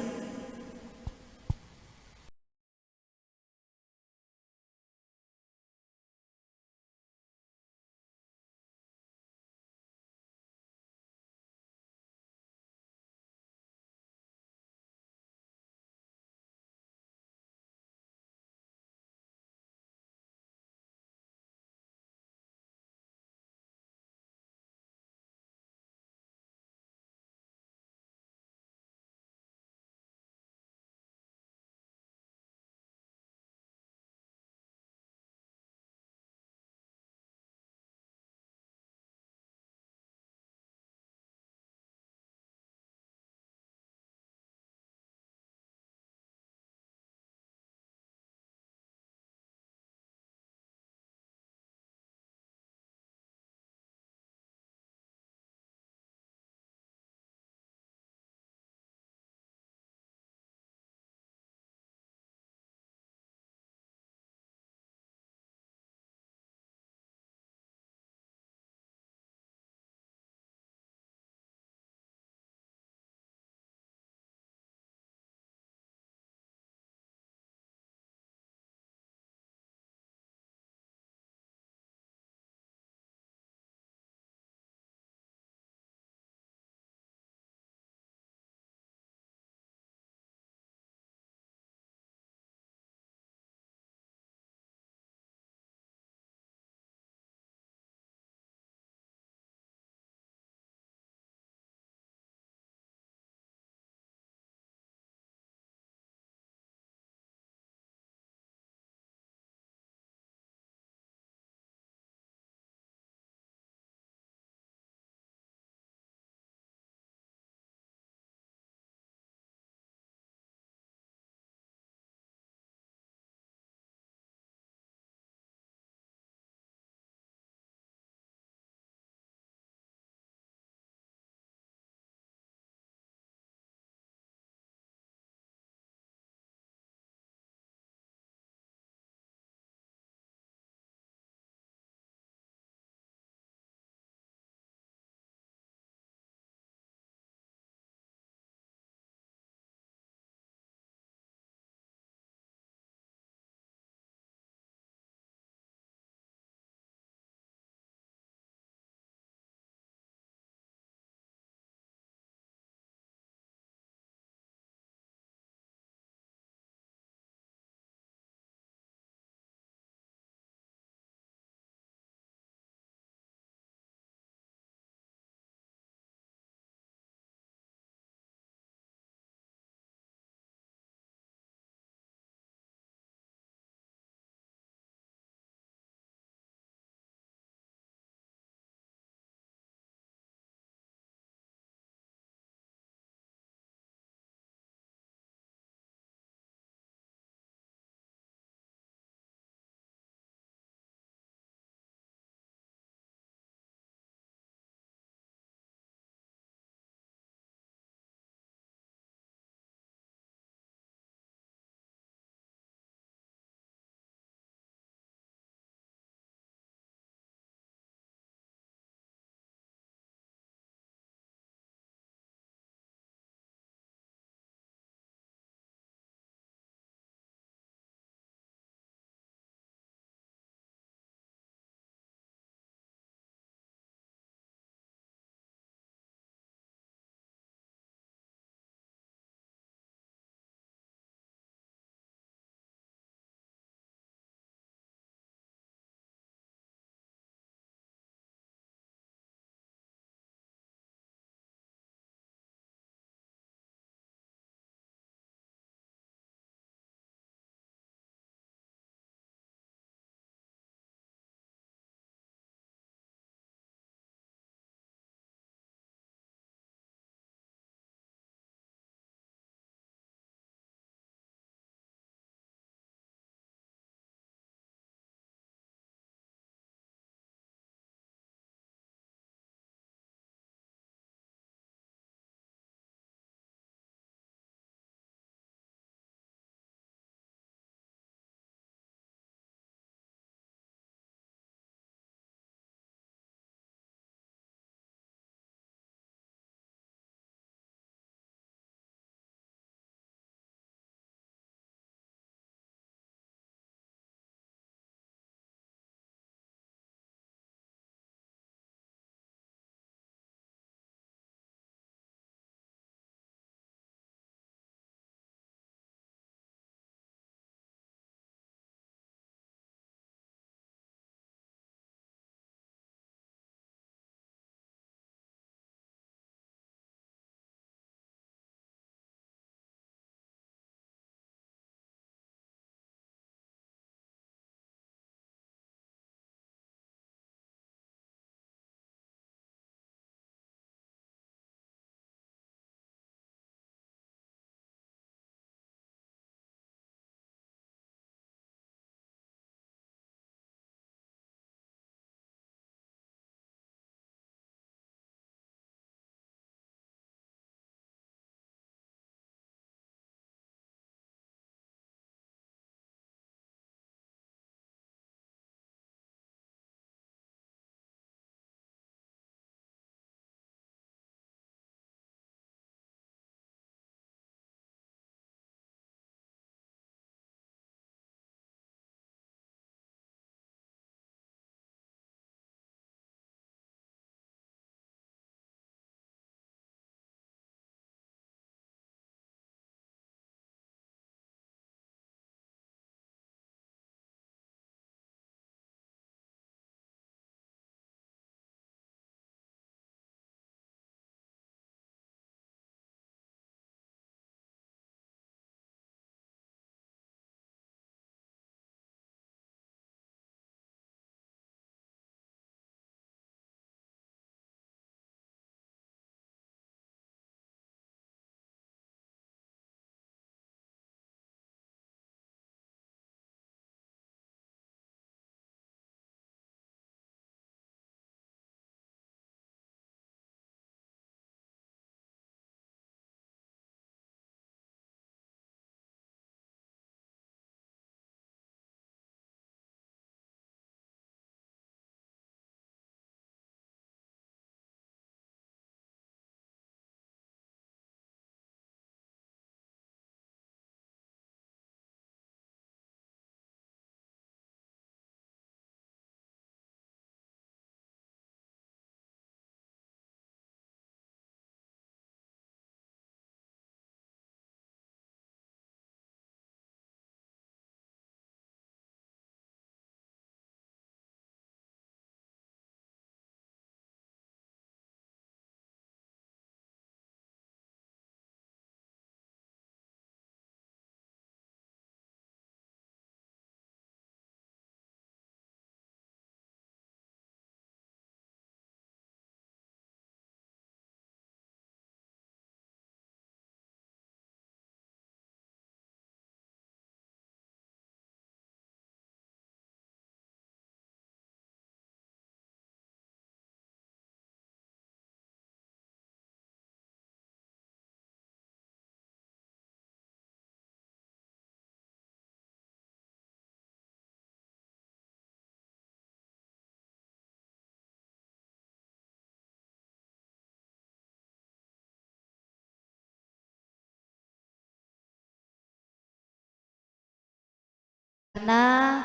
karena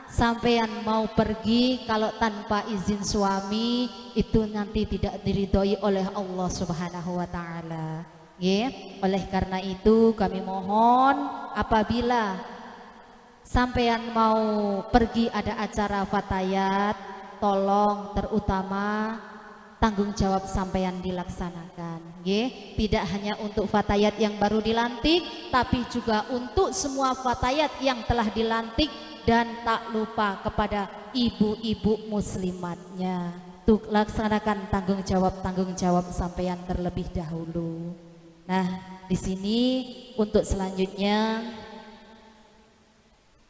sampean mau pergi kalau tanpa izin suami itu nanti tidak diridhoi oleh Allah Subhanahu wa taala. Nggih, oleh karena itu kami mohon apabila sampean mau pergi ada acara fatayat, tolong terutama tanggung jawab sampean dilaksanakan. Nggih, tidak hanya untuk fatayat yang baru dilantik, tapi juga untuk semua fatayat yang telah dilantik dan tak lupa kepada ibu-ibu muslimatnya. Tuh laksanakan tanggung jawab sampean terlebih dahulu. Nah, di sini untuk selanjutnya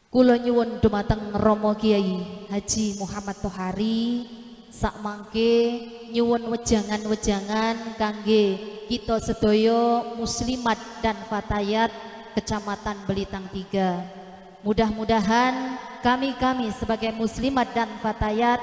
kula nyuwun dumateng Romo Kiai Haji Muhammad Tohari sak mangke nyuwun wejangan-wejangan kangge kita sedaya muslimat dan fatayat Kecamatan Belitang 3. Mudah-mudahan kami sebagai muslimat dan fatayat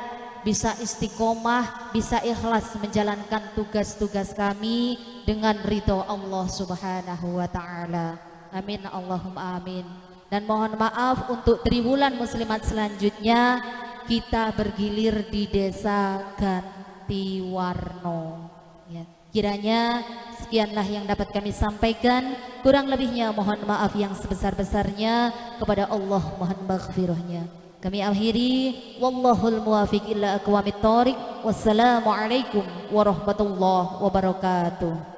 bisa istiqomah, bisa ikhlas menjalankan tugas-tugas kami dengan ridho Allah Subhanahu wa taala. Amin Allahumma amin. Dan mohon maaf untuk triwulan muslimat selanjutnya kita bergilir di Desa Gantiwarno. Ya, kiranya sekianlah yang dapat kami sampaikan. Kurang lebihnya mohon maaf yang sebesar-besarnya kepada Allah, mohon maghfirahnya. Kami akhiri, wallahul muwafiq illa aqwamit thoriq. Wassalamualaikum warahmatullahi wabarakatuh.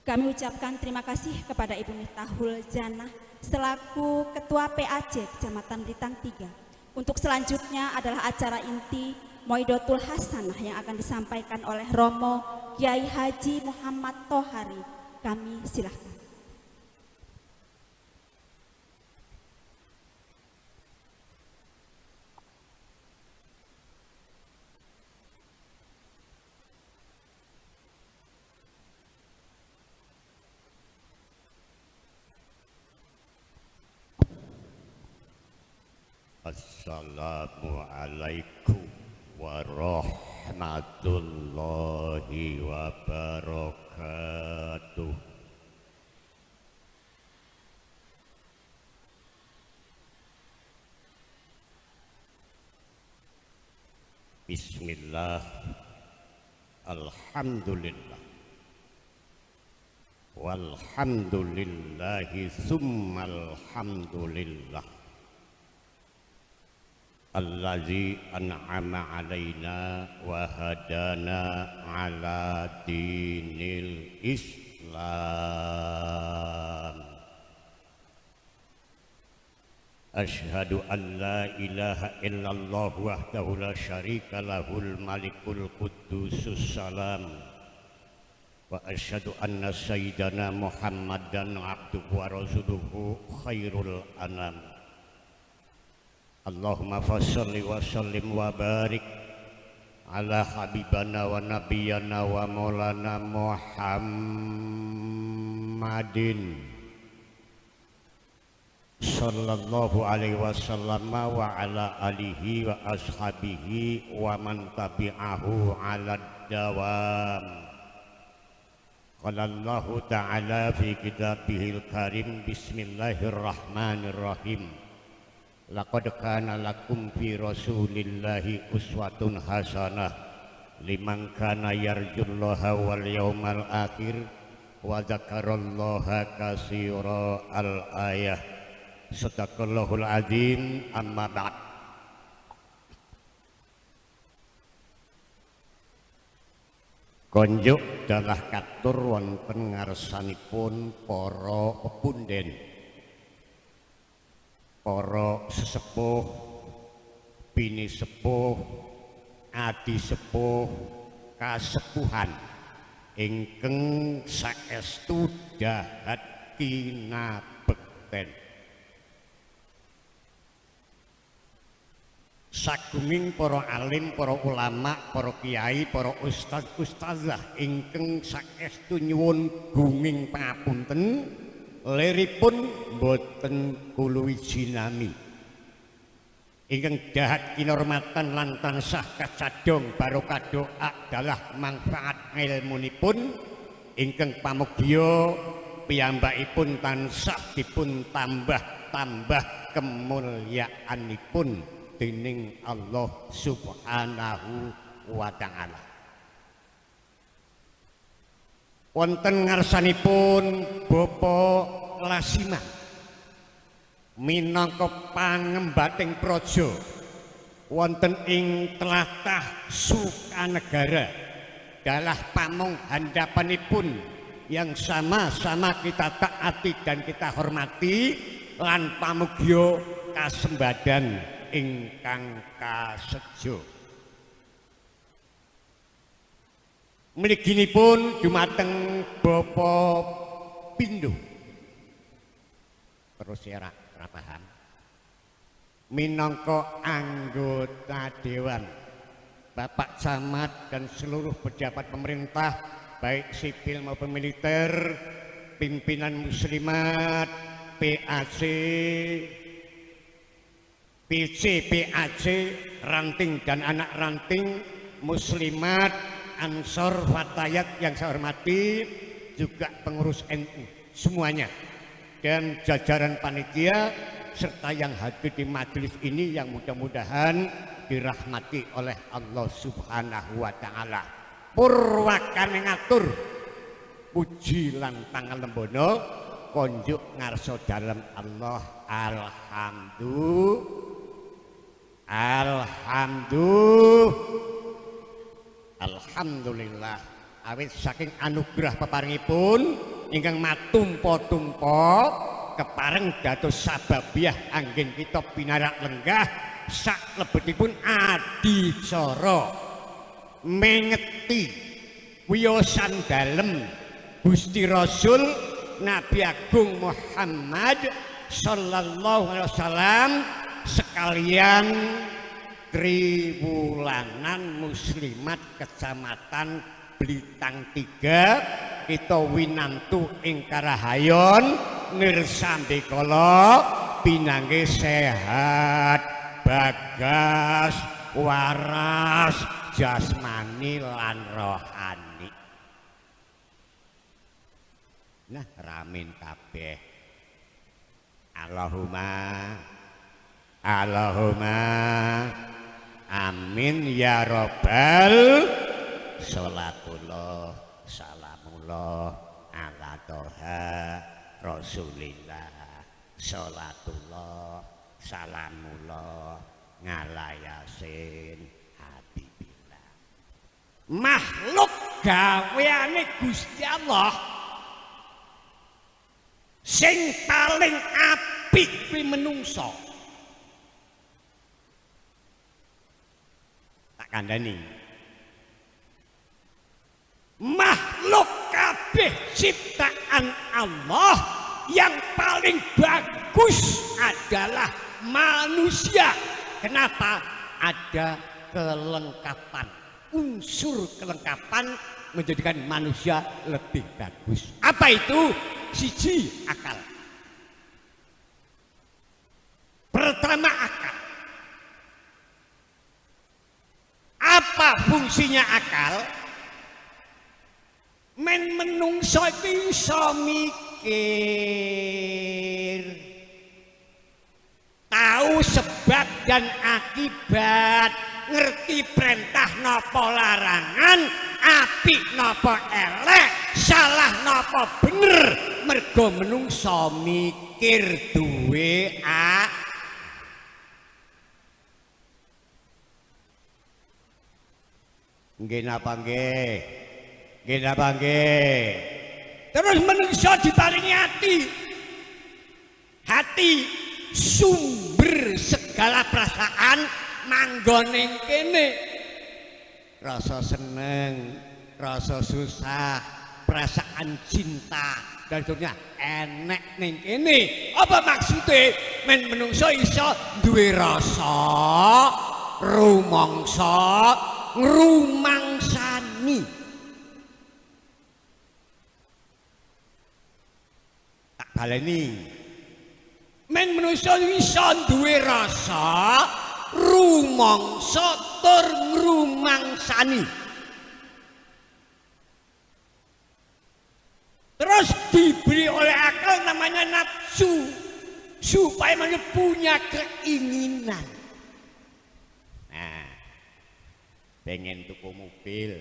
Kami ucapkan terima kasih kepada Ibu Miftahul Janah selaku Ketua PAJ Kecamatan Belitang 3. Untuk selanjutnya adalah acara inti Moidotul Hasanah yang akan disampaikan oleh Romo Kiai Haji Muhammad Tohari. Kami silahkan. Assalamualaikum warahmatullahi wabarakatuh. Bismillah, alhamdulillah, walhamdulillahi summal hamdulillah. Allazi an'ama alaina wa hadana ala dinil Islam. Ashhadu an la ilaha illallah wahdahu la syarika lahul malikul quddusus salam. Wa ashhadu anna sayyidana Muhammadan abduhu wa rasuluhu khairul anam. Allahumma fassalli wa sallim wa barik ala habibana wa nabiyana wa maulana Muhammadin sallallahu alaihi wasallam wa ala alihi wa ashabihi wa man tabi'ahu ala dawam. Qala Allah ta'ala fi kitabihil karim, bismillahirrahmanirrahim. Laqad kana lakum fi rasulillahi uswatun hasanah liman kana yarjullaha wal yawmal akhir wa dzakarallaha katsira. Al-ayah. Sadaqallahul azim. Amma ba'd. Konjuk dalah katur wonten ngarsanipun para pepunden, para sesepuh, bini sepuh, adi sepuh, kasepuhan ingkang saestu dahat kinabekten. Sagunging para alim, para ulama, para kiai, para ustaz ustazah ingkang saestu nyuwun gunging pangapunten liripun boten kuluwijinami ingkang dahat kinormatan lan tansah kacadong barokah doa dalah manfaat ilmunipun ingkang pamugya piyambakipun tansah dipun tambah kemulyaanipun dening Allah Subhanahu wa taala. Wonten ngarsanipun Bapak Lasiman minangka pangembating praja wonten ing tlatah Sukanegara dalah pamong handapanipun yang sama-sama kita taati dan kita hormati lan pamugya kasembadan ingkang kasejo. Mliginipun dumateng Bapak Pindho terus ya ra paham minangka anggota dewan Bapak Camat dan seluruh pejabat pemerintah baik sipil maupun militer, pimpinan muslimat, PAC, PC, PAC, ranting dan anak ranting, muslimat, ansor, fatayat yang saya hormati, juga pengurus NU semuanya dan jajaran panitia serta yang hadir di majelis ini yang mudah-mudahan dirahmati oleh Allah Subhanahu wa taala. Purwakane ngatur puji lan pangalembono konjuk ngarsa dalem Allah. Alhamdulillah awit saking anugerah peparingipun ingkang matumpa-tumpa kepareng dados sababiah anggen kita pinarak lenggah sak lebetipun adicara mengeti wiyosan dalem Gusti Rasul Nabi Agung Muhammad sallallahu alaihi wasallam sekalian triwulanan muslimat kecamatan Blitang 3 kita winantu ing karahayon nirsambi kala pinangge sehat bagas waras jasmani lan rohani. Nah ramin kabeh. Allahumma amin ya robbal. Sholatullah salamullah ala toha rasulillah. Sholatullah salamullah ngala yasin habibillah. Makhluk gaweane Gusti Allah sing paling apik kuwi menungso. Tak kandhani makhluk kabeh ciptaan Allah yang paling bagus adalah manusia. Kenapa? Ada kelengkapan, unsur kelengkapan menjadikan manusia lebih bagus. Apa itu? Siji, akal. Pertama akal. Apa fungsinya akal? Men menungso iki iso mikir, tahu sebab dan akibat, ngerti perintah napa larangan, apik napa elek, salah napa bener, mergo menungso mikir duwe nggih napa nggih? Nggih napa nggih? Terus menungso diparingi hati sumber segala perasaan manggon ning kene. Rasa seneng, rasa susah, perasaan cinta dan seterusnya enek ning kene. Apa maksudnya? Men menungso iso duwe rasa rumangsa ngrumangsani. Tak baleni men manusia bisa duwe rasa rumangsa tur ngrumangsani. Terus diberi oleh akal namanya nafsu supaya manusia punya keinginan. Nah, pengen tuku mobil,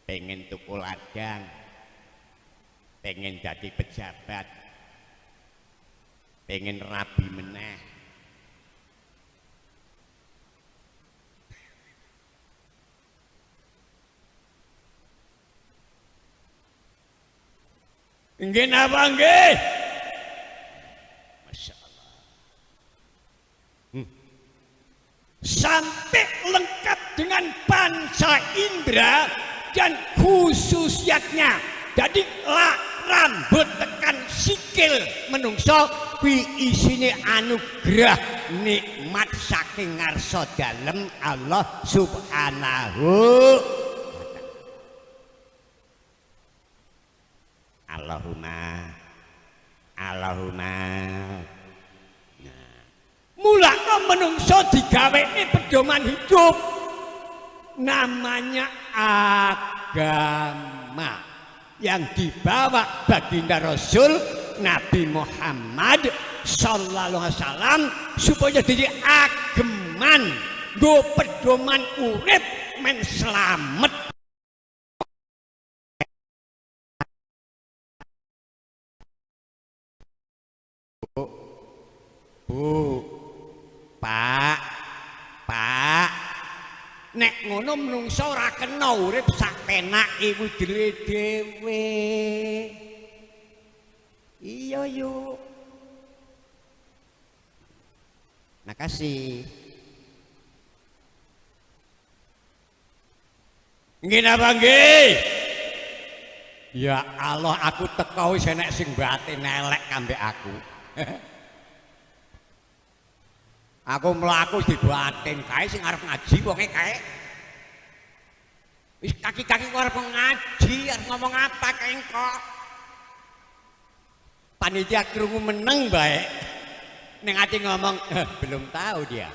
pengen tuku ladang, pengen jadi pejabat, pengen rabi meneh. Nggih napa nggih? Masya Allah. Sampai lengkap dengan panca indera dan khususiyatnya. Jadi rambut tekan sikil menungso kuwi isine anugerah nikmat saking ngarsa dalem Allah Subhanahu Allahumma. Nah, mulanya menungso digaweni pedoman hidup namanya agama yang dibawa baginda Rasul Nabi Muhammad sallallahu alaihi wasallam supaya jadi ageman nggo pedoman urip men slamet. Bu, Pak, nek ngono menungso ora kena urip sak penake dhewe. Iya yuk. Makasih. Nggih napa nggih? Ya Allah, aku teko wis enek sing batin elek kambek aku. Aku mlaku dibatin kae sing arep ngaji wonge kae. Wis kaki-kaki kok arep ngaji, arep ngomong apa kae kok. Panitia krungu meneng bae. Ning ati ngomong belum tahu dia.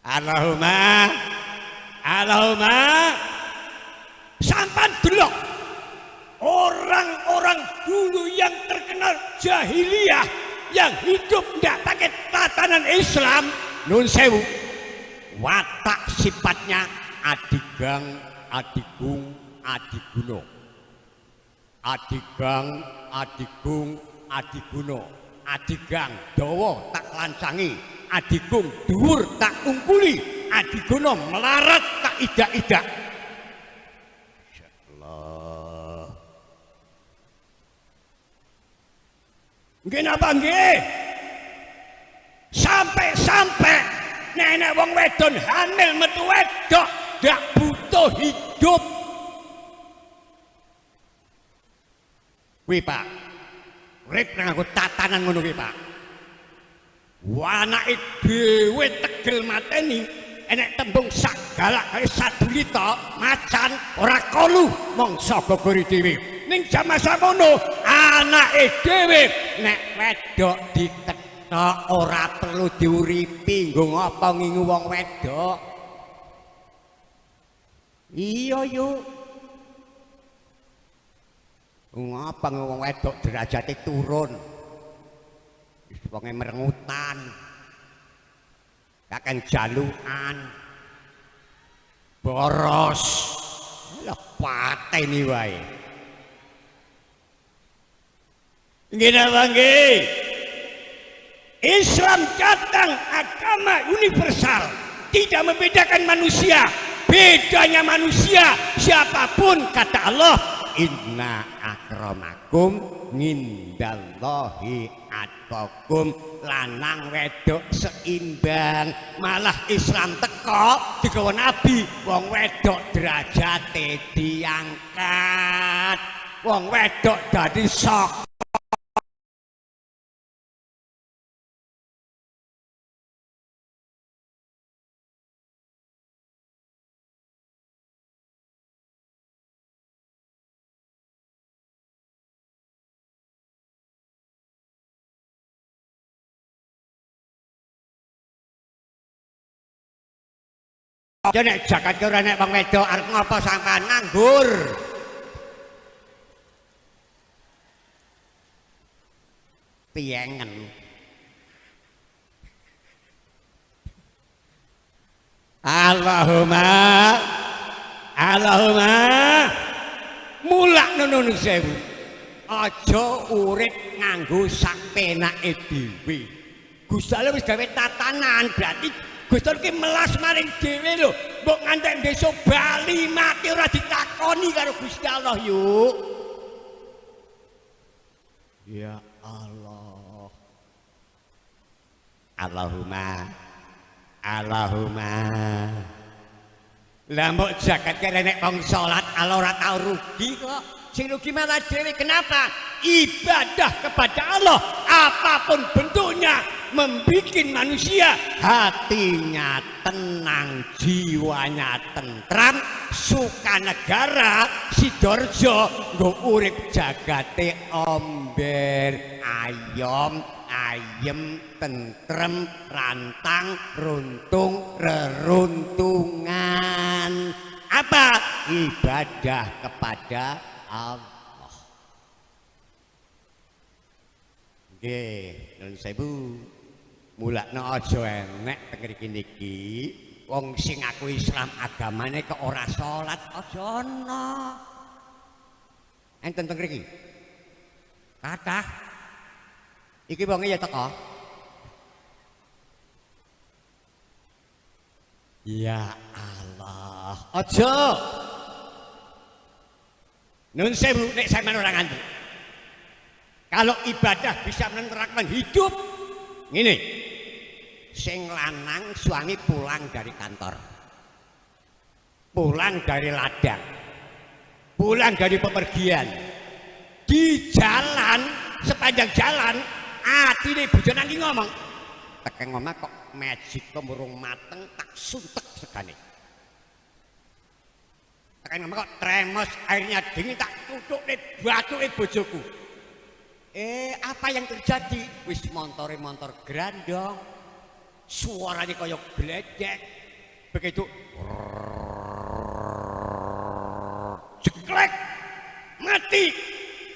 Allahumma sampan delok orang-orang dulu yang terkenal jahiliyah yang hidup tidak pakai tatanan Islam, nun sewu watak sifatnya adigang, adigung, adiguno, adigang, adigung, adiguno, adigang dawa tak lancangi, adigung dhuwur tak ungkuli, adiguno melarat tak idak-idak. Insyaallah. Nggih napa nggih? Sampai nenek wong wedon hamil metu wedok gak butuh hidup. Wih Pak, urip nang aku tatanan ngono kuwi Pak. Anake dhewe tegel mateni enek tembung sak galak kaya sadulita macan ora kolu mongso gogori dhewe. Ning jaman samono anake dhewe nek wedok diketok ora perlu diuripi nggo ngapa ngingu wong wedok. Iya yuk. Ngapa wong wedok derajate turun. Wonge merengutan, kakek jalukan, boros, pateni wae. Nggih napa nggih? Islam datang agama universal, tidak membedakan manusia. Bedanya manusia siapapun kata Allah, inna akramakum ngindallahi atqakum, lanang wedok seimbang. Malah Islam teko digawa Nabi wong wedok derajate diangkat, wong wedok dadi sok aja nek jagat ora nek wong wedok arep ngopo sampean nganggur. Piyengen. Allahumma mulak nuwun sewu. Aja urip nganggo sak penake dhewe. Gusti Allah wis gawe tatanan, berarti Gusti Allah ki melas maring dhewe lho. Mbok ngantek desa Bali mati ora ditakoni karo Gusti Allah yuk. Ya Allah. Allahumma lah mbok jagat kene nek wong salat Allah ora tau rugi kok. Sing rugi malah dhewe. Kenapa? Ibadah kepada Allah apapun bentuknya membuat manusia hatinya tenang, jiwanya tentram, suka negara, Sidoarjo nggo urip jagate omber, ayem, tentrem, rantang, runtung, reruntungan. Apa? Ibadah kepada Allah. Nggih, nuwun sewu. Mulakno aja enek teng mriki niki wong sing ngaku Islam agamane kok ora salat, aja ana. Enten teng mriki. Kathah. Iki wonge ya teko. Ya Allah, aja. Nun sewu nek sampean ora nganti. Kalau ibadah bisa menerangkan hidup, ngene. Sing lanang suami pulang dari kantor. Pulang dari ladang. Pulang dari pepergian. Di jalan, sepanjang jalan, atine bojone iki ngomong. Tekan ngomong kok magic kemurung mateng tak suntek segane. Tekan ngomong kok tremos airnya dingin tak tutuke batuke bojoku. Apa yang terjadi? Wis montor grandong, suaranya kayak gledek, begitu jeklek, mati.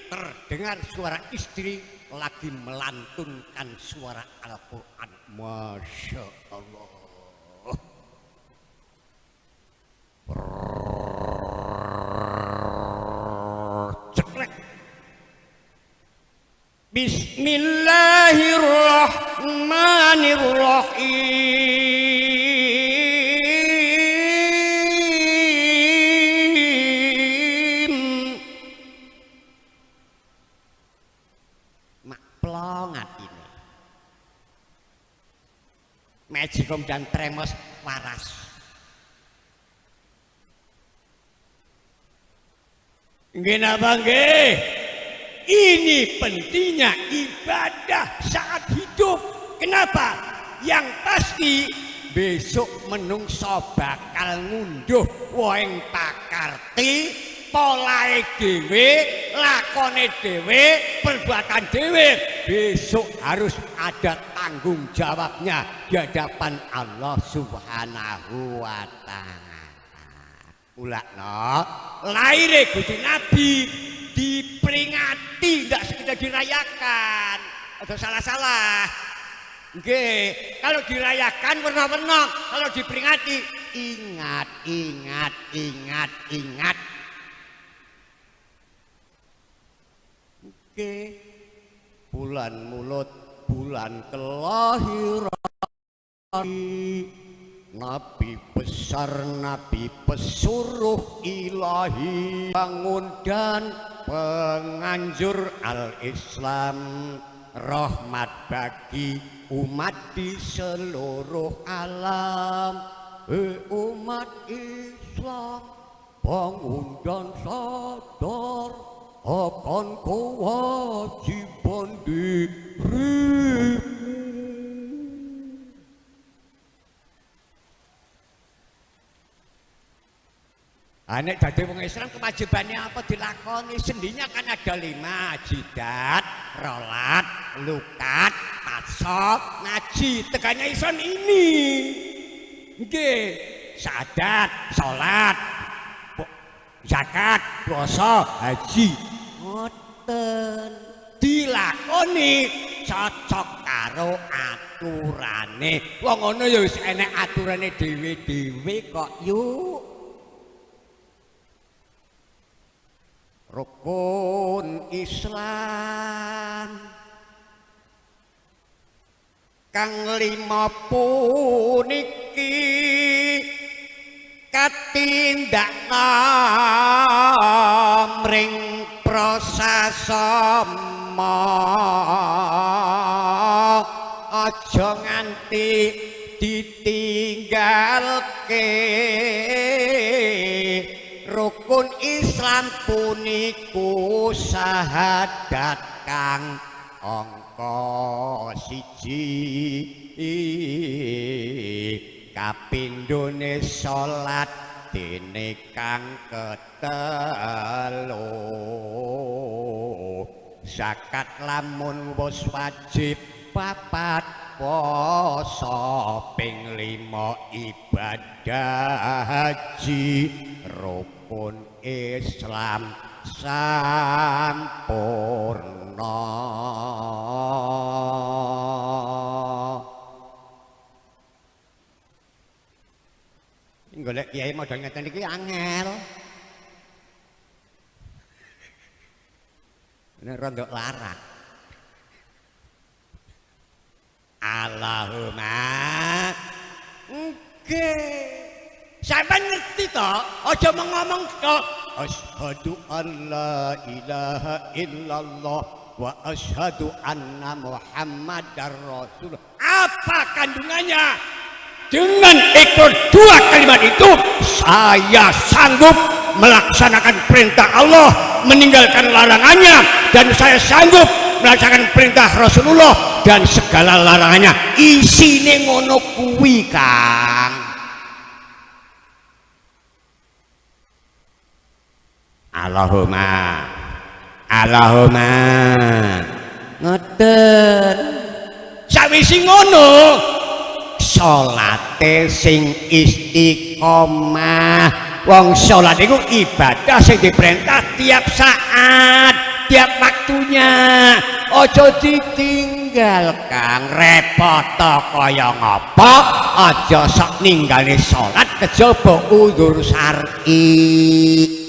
Terdengar suara istri lagi melantunkan suara Al-Quran. Masya Allah. Jeklek. Bismillahirrahmanirrahim. Mak plong atine. Majikom dan tremos waras. Nggih napa nggih? Ini pentingnya ibadah saat hidup. Kenapa? Yang pasti besok menungso bakal ngunduh woeng pakarti, polahe dhewe, lakone dhewe, perbuatan dhewe. Besok harus ada tanggung jawabnya di hadapan Allah Subhanahu wa Ta'ala. Ulakno, laire Gusti Nabi diperingati, tidak sekedar dirayakan. Ada salah-salah. Nggih, kalau dirayakan warna-warna, kalau diperingati ingat. Nggih. Bulan mulut, bulan kelahiran Nabi besar, Nabi pesuruh ilahi, bangun dan penganjur al-Islam, rahmat bagi umat di seluruh alam. Umat Islam, bangun dan sadar akan kewajiban dirimu. Nek dadi wong Islam kewajibannya apa dilakoni? Sendinya kan ada 5, jidat, rolat, lukat, tatsok, ngaji. Teganya Islam ini. Nggih, syahadat, salat, zakat, puasa, haji. Ngoten dilakoni cocok karo aturane. Wong ngono ya wis enek aturane dhewe-dhewe kok yuk. Rukun Islam kang 5 puniki katindakna mring prasasama aja nganti ditinggalke. Rukun Islam puniku syahadat kang angka 1, kapindhone salat dene kang ketelu, zakat lamun wis wajib 4, poso ping 5, ibadah haji. Rukun Islam sampurna. Golek kiai modal ngeten iki angel. Nek rondok larak. Allahumma nggih. Sampeyan ngerti to? Aja ngomong to. Asyhadu an la ilaha illallah wa asyhadu anna Muhammadar Rasulullah. Apa kandungannya? Dengan ikrar 2 kalimat itu saya sanggup melaksanakan perintah Allah, meninggalkan larangannya, dan saya sanggup melaksanakan perintah Rasulullah dan segala larangannya. Isine ngono kuwi, Kang. Allahumma ngoten. Sawise ngono salate sing istiqomah. Wong salat iku ibadah sing diperintah tiap saat, tiap waktunya. Aja ditinggal, Kang. Repot kaya ngapa? Aja sok ninggali salat kejaba uzur syar'i.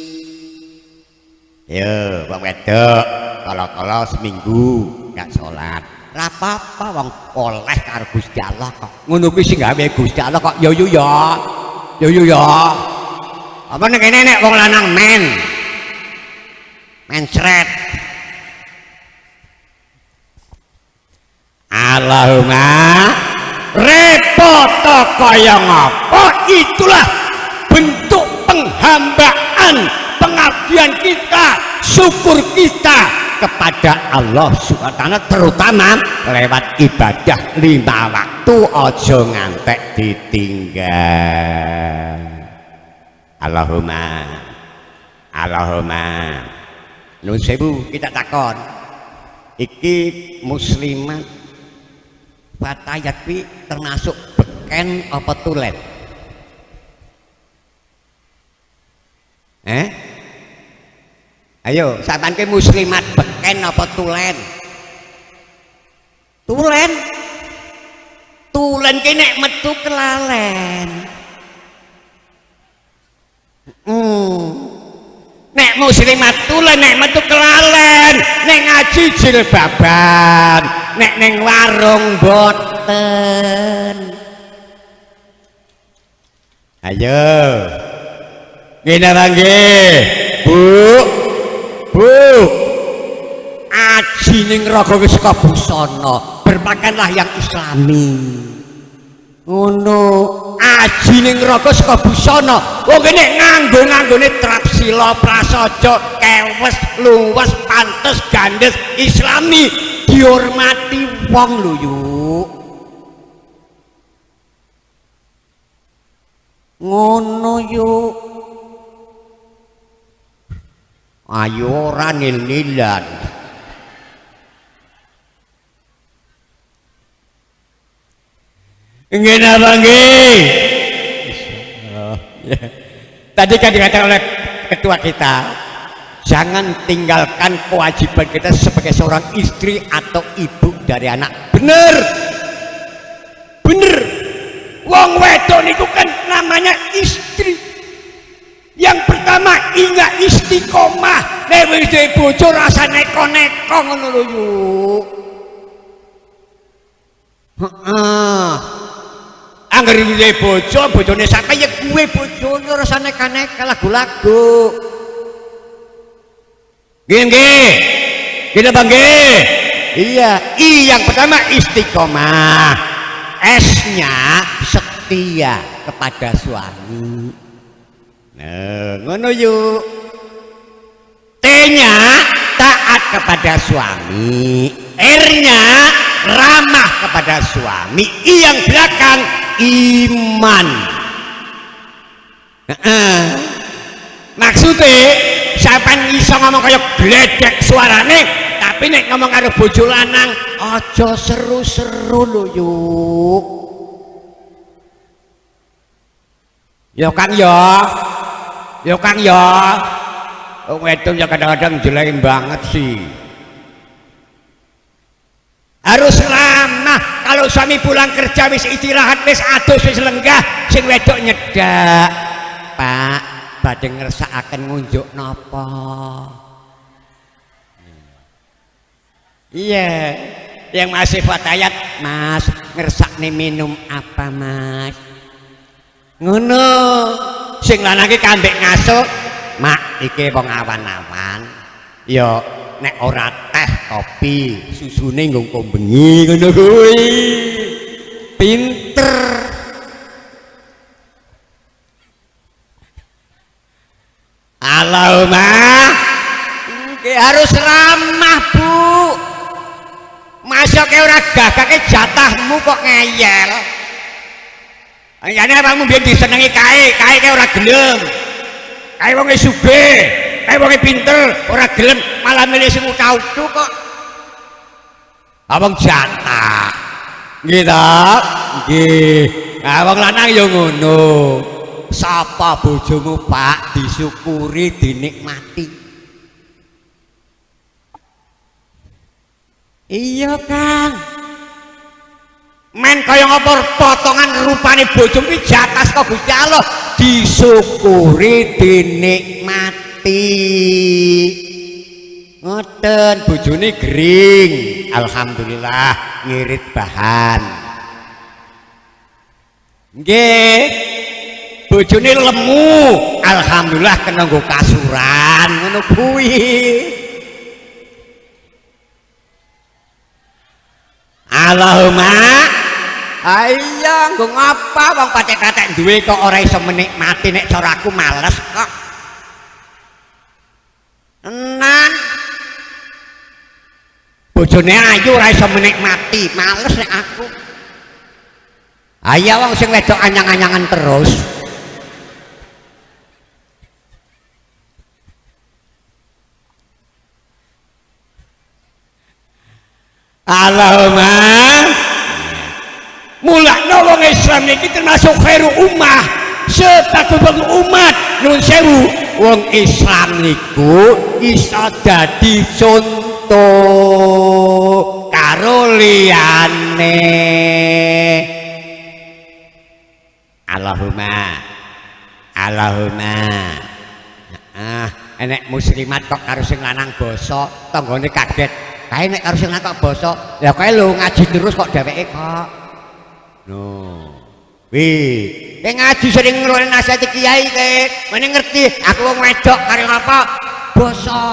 Yo, wong wedok kalau seminggu gak sholat, ra apa-apa, wong oleh karo Gusti Allah kok. Ngono kuwi sing gawe Gusti Allah kok. Yo ya. Apa nek kene nek wong lanang mencret. Allahumma repot kaya ngapa? Itulah bentuk penghambaan, pengabdian kita, syukur kita kepada Allah Subhanahu wa ta'ala, terutama lewat ibadah 5 waktu. Aja ngantek ditinggal. Allahumma nun sewu, kita takon iki muslimat fatayat pi termasuk beken apa tulen? Ayo, sampean ke muslimat beken apa tulen? Tulen ki nek metu kelalen. Nek muslimat tulen nek metu kelalen, nek ngaji jilbaban, nek ning warung boten. Ayo. Ngene apa nggih? Bu, aji ning raga wis saka busana, berpakaianlah yang islami. Ngono, aji ning raga saka busana. Wong kene nganggone trapsila, prasaja, kewes, luwes, pantes, gandes, islami, dihormati wong lho yuk. Ngono yuk. Ayo ora nil-nilan. Ngene apa nggih? Tadi kan dikatakan oleh ketua kita, jangan tinggalkan kewajiban kita sebagai seorang istri atau ibu dari anak. Bener, bener. Wong wedok niku kan namanya istri. Yang pertama ingat istiqomah, nek wis duwe bojo rasa neko-neko ngono lho yuk. Heeh. Angger duwe bojo, bojone sampe ya kuwe bojone rasa neko-neko lagu-lagu. Nggih nggih. Gini Bang nggih. Iya, yang pertama istiqomah. S-nya setia kepada suami. Nah, ngono yuk. T-nya taat kepada suami. R-nya ramah kepada suami. I yang belakang iman. Maksudnya sampean iso ngomong kaya gledek suarane, tapi nek ngomong karo bojo lanang aja seru-seru lho yuk. Ya Kang ya. Ya Kang ya. Wong wedok ya kadang-kadang jelek banget sih. Harus ramah. Kalau suami pulang kerja wis istirahat wis adus wis lenggah, sing wedok nyedak. Pak, badhe ngersakaken ngunjuk napa? Iya, yang masih fatayat, Mas, ngersakne minum apa, Mas? Ngono. Sing lanang iki kambek ngasuk, Mak, iki wong awan-awan. Ya nek ora teh kopi, susune nggo bengi ngono kuwi. Pinter. Allahumma harus ramah, Bu. Masa kayak ora gagake jatahmu kok ngeyel. Ayane awakmu biyen disenengi kae kayak ora gelem. Kae wong sugih, kae wong pinter, ora gelem malah milih sing utha-uthu kok. Abang jatah. Nggih ta? Nggih. Nah, wong lanang ya ngono. Sapa bojomu, Pak, disyukuri, dinikmati. Iya, Kang. Men kaya ngopor potongan rupane bojomu iki jatah saka Gusti Allah, disyukuri, dinikmati. Ngoten, bojone gering, alhamdulillah ngirit bahan. Nggih. Bojone lemu, alhamdulillah kena nggo kasuran ngono kuwi. Allahumma ayo nggo ngapa wong patek-patek duwe kok ora iso menikmati, nek cara aku males kok. Tenan. Bojone ayu ora iso menikmati, males nek aku. Ayo wong sing wedok anyang-anyangan terus. Allahumma mulakno wong Islam iki termasuk khairu ummah, sebagus umat. Nun sewu wong Islam niku iso dadi contoh karo liyane. Allahumma Allahumma enek muslimat kok karo sing lanang basa tanggane kaget. Kae nek karo sing lanang kok basa, ya kae lho ngaji terus kok dheweke kok. No. Wih, ngaji sering ngrungokne nasihat kiai kae, mene ngerti aku wong wedok karo apa? Basa.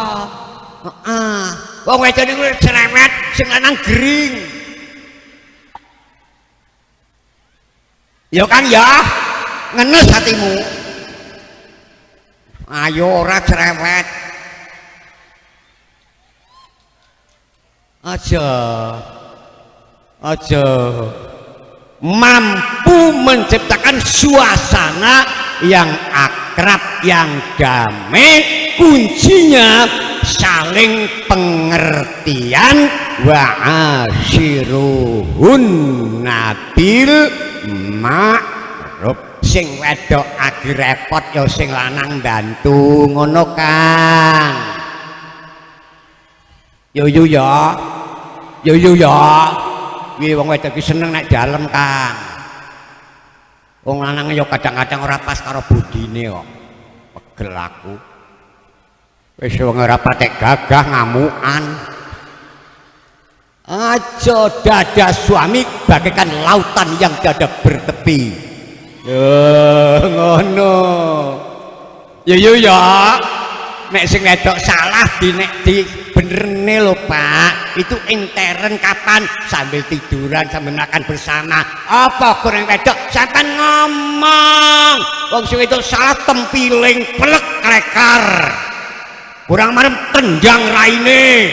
Heeh. Wong wedok niku cerewet, sing lanang gering. Ya Kang ya, ngenes hatimu. Ayo ora cerewet. Aja mampu menciptakan suasana yang akrab, yang damai. Kuncinya saling pengertian. Wa ashiruhun nabil ma'ruf, sing wedok agi repot ya sing lanang bantu ngono Kang. Yo ya. Kuwi wong wedok iki seneng nek dalem Kang. Wong lanang ya kadang-kadang ora pas karo budine kok. Pegel aku. Wis wong ora patek gagah ngamukan. Aja dada suami bagaikan lautan yang dada bertepi. Ngono. Yo ya. Nek sing wedok salah di benerne lho Pak. Itu intern kapan sambil tiduran sambil makan bersama. Apa kurang wedok sampean ngomong. Wong sing wedok salah tempiling pelek krekar. Kurang marem tendang raine.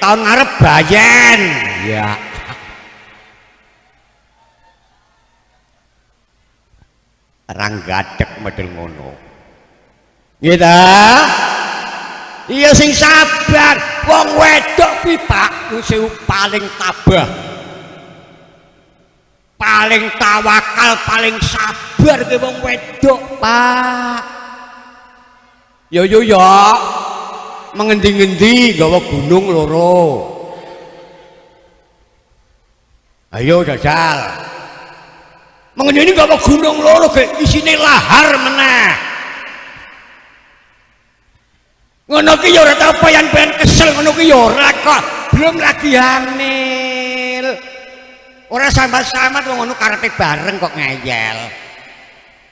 Tahun ngarep bayen. Ya. Orang gadek model ngono. Gitu. Iya sing sabar. Wong wedok kuwi Pak kuwi paling tabah. Paling tawakal, paling sabar ke wong wedok Pak. Yo. Mengendi-ngendi gawa gunung loro. Ayo jajal. Mengendi gawa gunung loro ke isine lahar meneh. Ngono ki ya ora tau payan-payan kesel ngono ki ya ora kok. Belum lagi hamil. Ora sambat-sambat wong ngono karepe bareng kok ngeyel.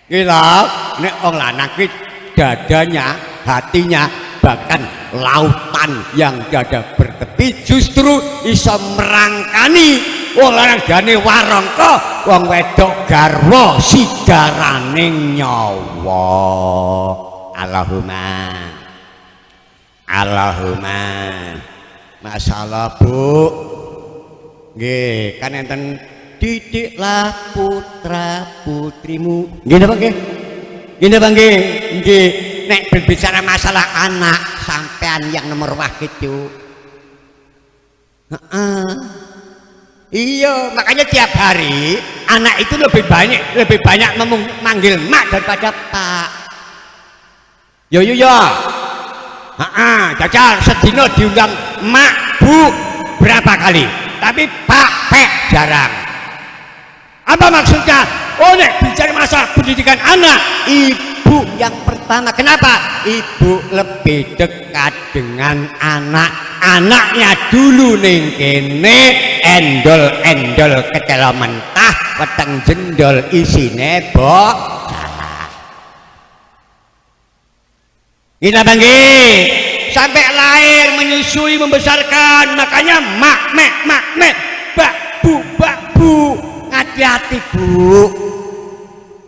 Ki lho, nek wong lanang ki dadanya, hatinya bahkan lautan yang dada bertepi justru iso merangkani wong lanang gane warangka wong wedok garwa sidaraning nyawa. Allahumma masalah Bu nggih kan enten didiklah putra putrimu nggih napa nggih nggih nek berbicara masalah anak sampean yang nomor wahid itu iya makanya tiap hari anak itu lebih banyak memanggil mak daripada pak. Yo Jajal sedino diundang mak bu berapa kali tapi pak pek jarang. Apa maksudnya? Oh nek bicara masalah pendidikan anak ibu yang pertama. Kenapa? Ibu lebih dekat dengan anak-anaknya dulu ning kene endol ketela mentah weteng jendol isine salah. Kita banggi sampai lahir menyusui membesarkan makanya mak bu hati-hati Bu.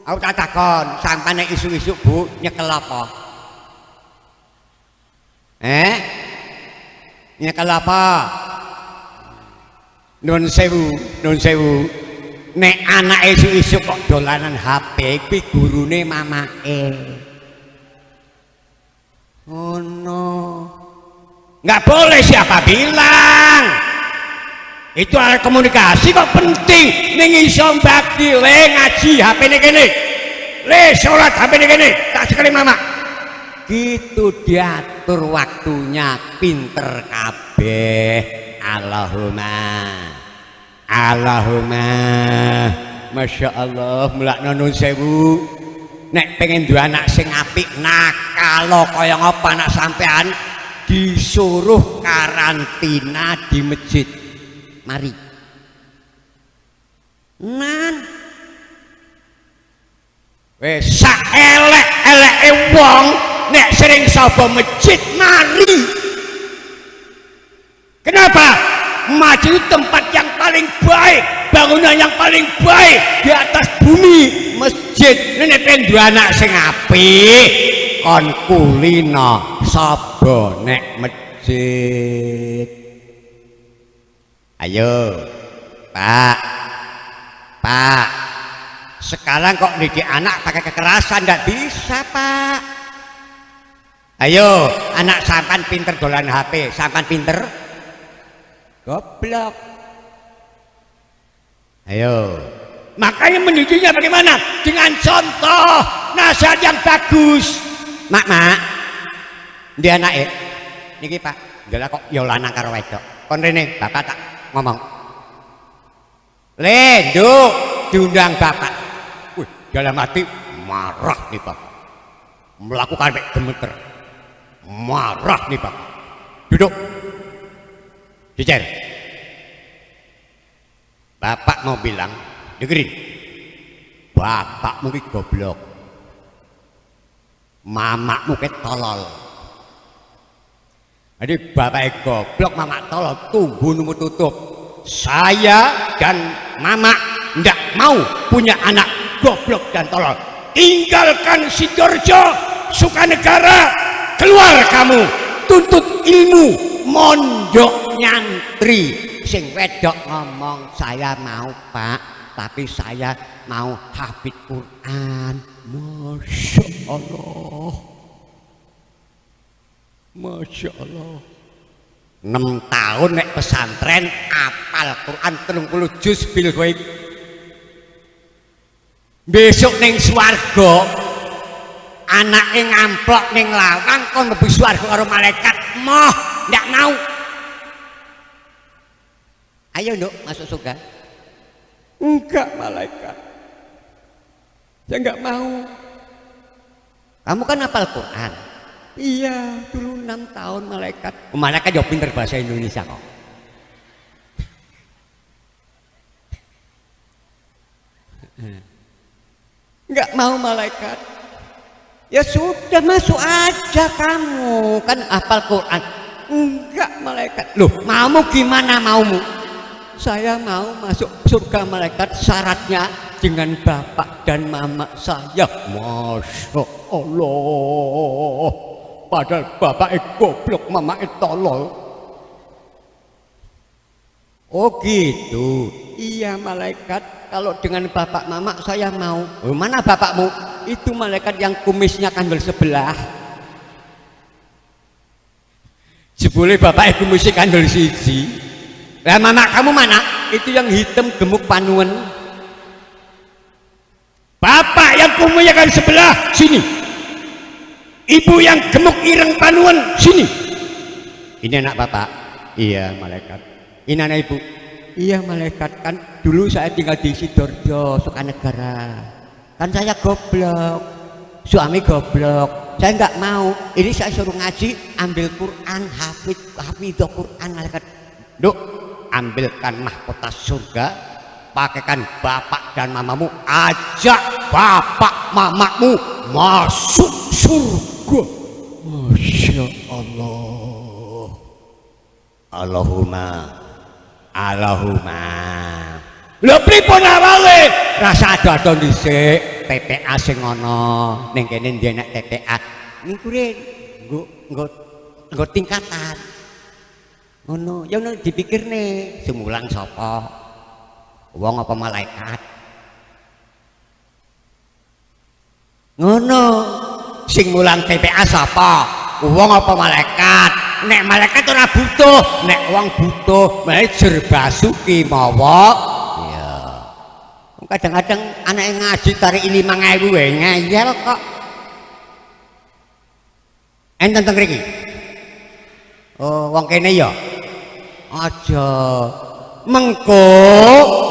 Aku tak takon sampai isu-isu Bu nyekel apa? Nyekel apa? Nun sewu. Nek anak isu-isu kok dolanan HP kuwi gurune mamake. Oh no. Nggak boleh siapa bilang. Itu alat komunikasi kok penting. Ning iso mbagi le ngaji HP ne kene. Le salat HP ne kene. Tak sekali mama. Gitu diatur waktunya pinter kabeh. Allahumma. Masya Allah mulakno nun sewu. Nek pengen duwe anak sing apik nakal kaya ngapa anak sampean disuruh karantina di masjid. Mari nan wes saelek-eleke wong nek sering sapa masjid mari. Kenapa? Masjid tempat yang paling baik, bangunan yang paling baik di atas bumi. Masjid nek pengen duwe anak sing apik kon kulino sapa nek masjid. Ayo Pak sekarang kok didik anak pakai kekerasan nggak bisa Pak. Ayo anak sampan pinter dolan HP sampan pinter goblok. Ayo Makanya mendidiknya bagaimana? Dengan contoh, nasihat yang bagus. Mak, dia anak niki Pak, jelas kok ya lanang karo wedok. Kon rene bapak tak ngomong. Nduk, diundang bapak. Wih, dalam hati marah nih Pak. Melakukan gemeter. Marah nih Pak. Duduk. Dicer. Bapak mau bilang, dengerin. Bapak mungkin goblok. Mamakmu ke tolol. Jadi bapak goblok, mamak tolol, tunggu nunggu tutup. Saya dan mama ndak mau punya anak goblok dan tolol. Tinggalkan Sidoarjo, Sukanegara, keluar kamu, tuntut ilmu, mondok nyantri. Sing wedok ngomong, saya mau Pak, tapi saya mau hafid Quran. Masya Allah, Masya Allah. 6 tahun nek pesantren apal Quran 30 juz bil ghaib. Besok ning swarga anake ngamplok ning lawang kon mlebu swarga karo malaikat. Moh ndak mau. Ayo Nduk masuk surga. Enggak malaikat, saya enggak mau. Kamu kan hafal Quran. Iya, dulu 6 tahun malaikat. Malaikat jauh pinter bahasa Indonesia kok. Enggak mau malaikat. Ya sudah, masuk aja kamu, kan hafal Quran. Enggak malaikat. Loh, maumu gimana maumu? Saya mau masuk surga malaikat, syaratnya dengan bapak dan mama saya. Masya Allah. Padahal bapak goblok, mama tolol. Oh gitu. Iya malaikat, kalau dengan bapak mama saya mau. Oh, mana bapakmu? Itu malaikat yang kumisnya kandel sebelah. Jebule bapak kumisnya kandel siji. Lah mama kamu mana? Itu yang hitam gemuk panuan. Bapak yang kumisnya kan sebelah sini. Ibu yang gemuk ireng panuan sini. Ini anak bapak. Iya malaikat. Ini anak ibu. Iya malaikat, kan dulu saya tinggal di Sidoarjo, Sukanegara. Kan saya goblok, suami goblok. Saya nggak mau. Ini saya suruh ngaji, ambil Quran, hafidh Quran malaikat. Duk, ambilkan mahkota surga, pakaikan bapak dan mamamu, ajak bapak mamamu masuk surga. Masya Allah. Allahumma. Lho pripun awale? Rasa ado-ado dhisik, TPA sing ana ning kene ndek nek TPA. Niku nggo tingkatan. Ngono, ya ngono dipikirne, semulang sapa? Wong apa malaikat? Ngono. Sing mulang TPA sapa? Wong apa malaikat? Nek malaikat ora butuh, nek wong butuh, mejer basuki mawa. Iya. Kadang-kadang anake ngaji tarik 5.000 wae ngeyel kok. Enten teng mriki. Oh, wong kene ya. Aja. Mengko,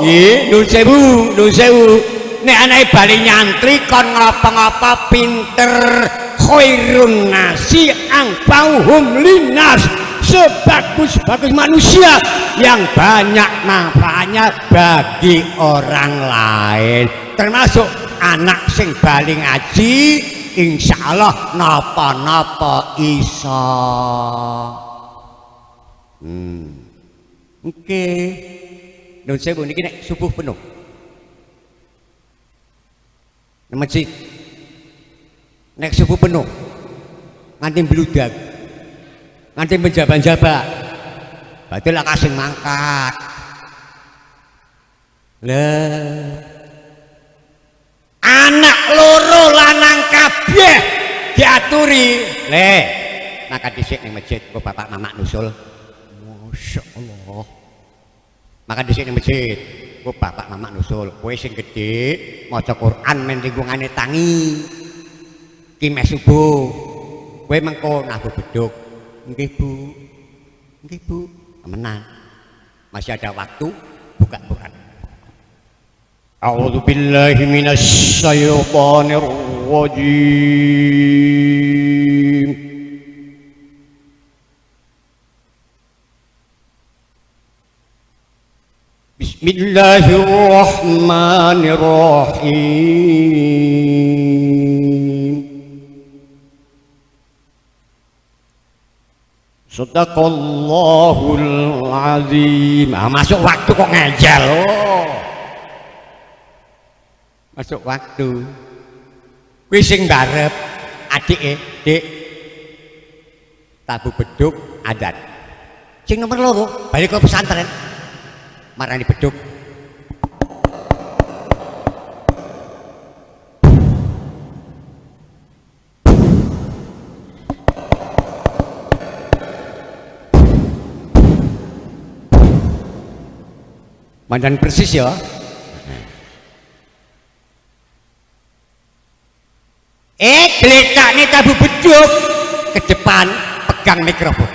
nggih, nuwun sewu. Nek anake bali nyantri kon ngapa-ngapa pinter. Khairun nasi angpauhum linnas, sebagus-bagus manusia yang banyak manfaatnya bagi orang lain, termasuk anak sing bali ngaji, insya Allah napa-napa iso. Oke, nun sewu niki nek subuh penuh nang masjid. Nek subuh penuh nganti bludak, nganti menjaba-jaba, berarti lah kasing mangkat. Lah anak loro lanang kabeh diaturi. Maka dhisik ning masjid kok bapak mama nusul. Masya Allah. Maka dhisik ning masjid. Ku bapak mama nusul, kowe sing gedhe maca Quran men lingkungane tangi. Ki mes subuh. Kowe mengko nabuh beduk. Nggih, Bu. Nggih, Bu. Temenan. Masih ada waktu buka Quran. A'udzu billahi minasy syaithanir rajim. Bismillahirrahmanirrahim. Shadaqallahul azim. Masuk waktu kok ngejel. Masuk waktu. Kuwi sing ngarep adike, Dik. Tabuh beduk adat. Sing nomor loro balik ke pesantren. Marani beduk. Mandan persis ya. Geletak nih tabuh beduk ke depan pegang mikrofon.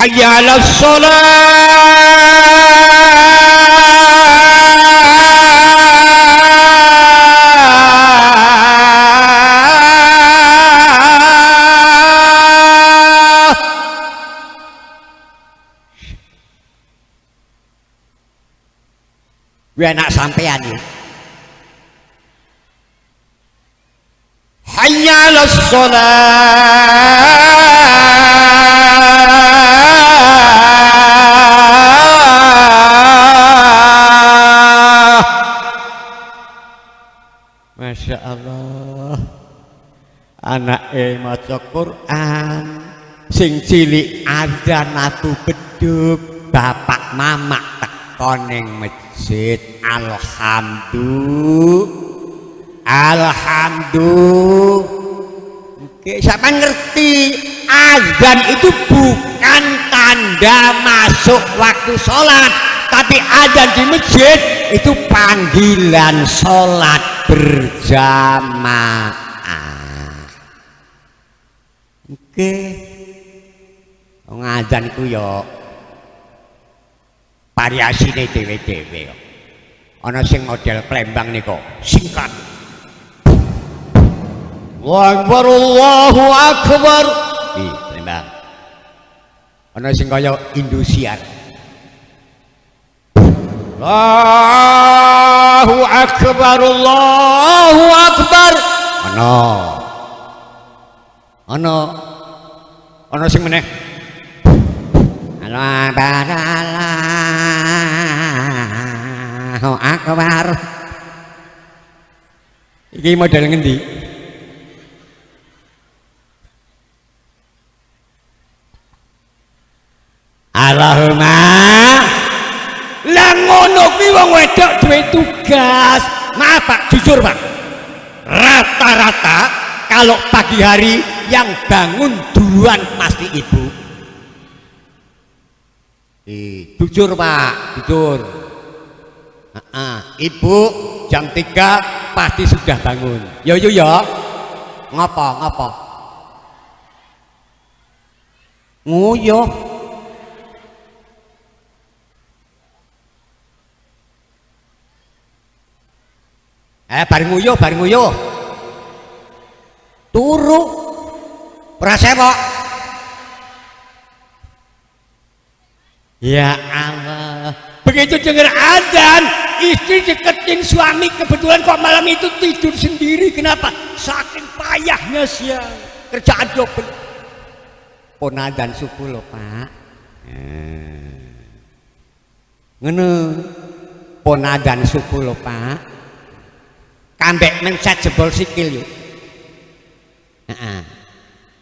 Hayya 'alas shalah. Gue anak sampean ya. Hayya 'alas shalah. Masya Allah. Anake maca Quran, sing cilik ada natu beduk, bapak mama teko ning masjid. Alhamdulillah. Oke, siapa ngerti azan itu bukan tanda masuk waktu sholat, tapi azan di masjid itu panggilan sholat berjamaah. Oke, azan itu yo variasine dhewe-dhewe. Ana sing model Plembang niku singkat. Allahu Akbar. Di Plembang. Ana sing kaya Indosiar. Allahu Akbar, Allahu Akbar. Ana sing meneh. Allahu Akbar. Iki model ngendi? Allahumma. Lah ngono kuwi wong wedok duwe tugas. Maaf Pak, jujur Pak. Rata-rata kalau pagi hari yang bangun duluan pasti ibu. Jujur Pak, jujur. Ibu jam 3 pasti sudah bangun. Yo ngapa nguyuh. Bareng nguyuh turu ora sewok. Ya Allah, begitu dengar adzan istri deketin suami, kebetulan kok malam itu tidur sendiri. Kenapa? Saking payahnya siang, kerjaan double. Pon adzan subuh lho Pak. Ngono, pon adzan subuh lho Pak. Kambek mencet jebol sikil yuk.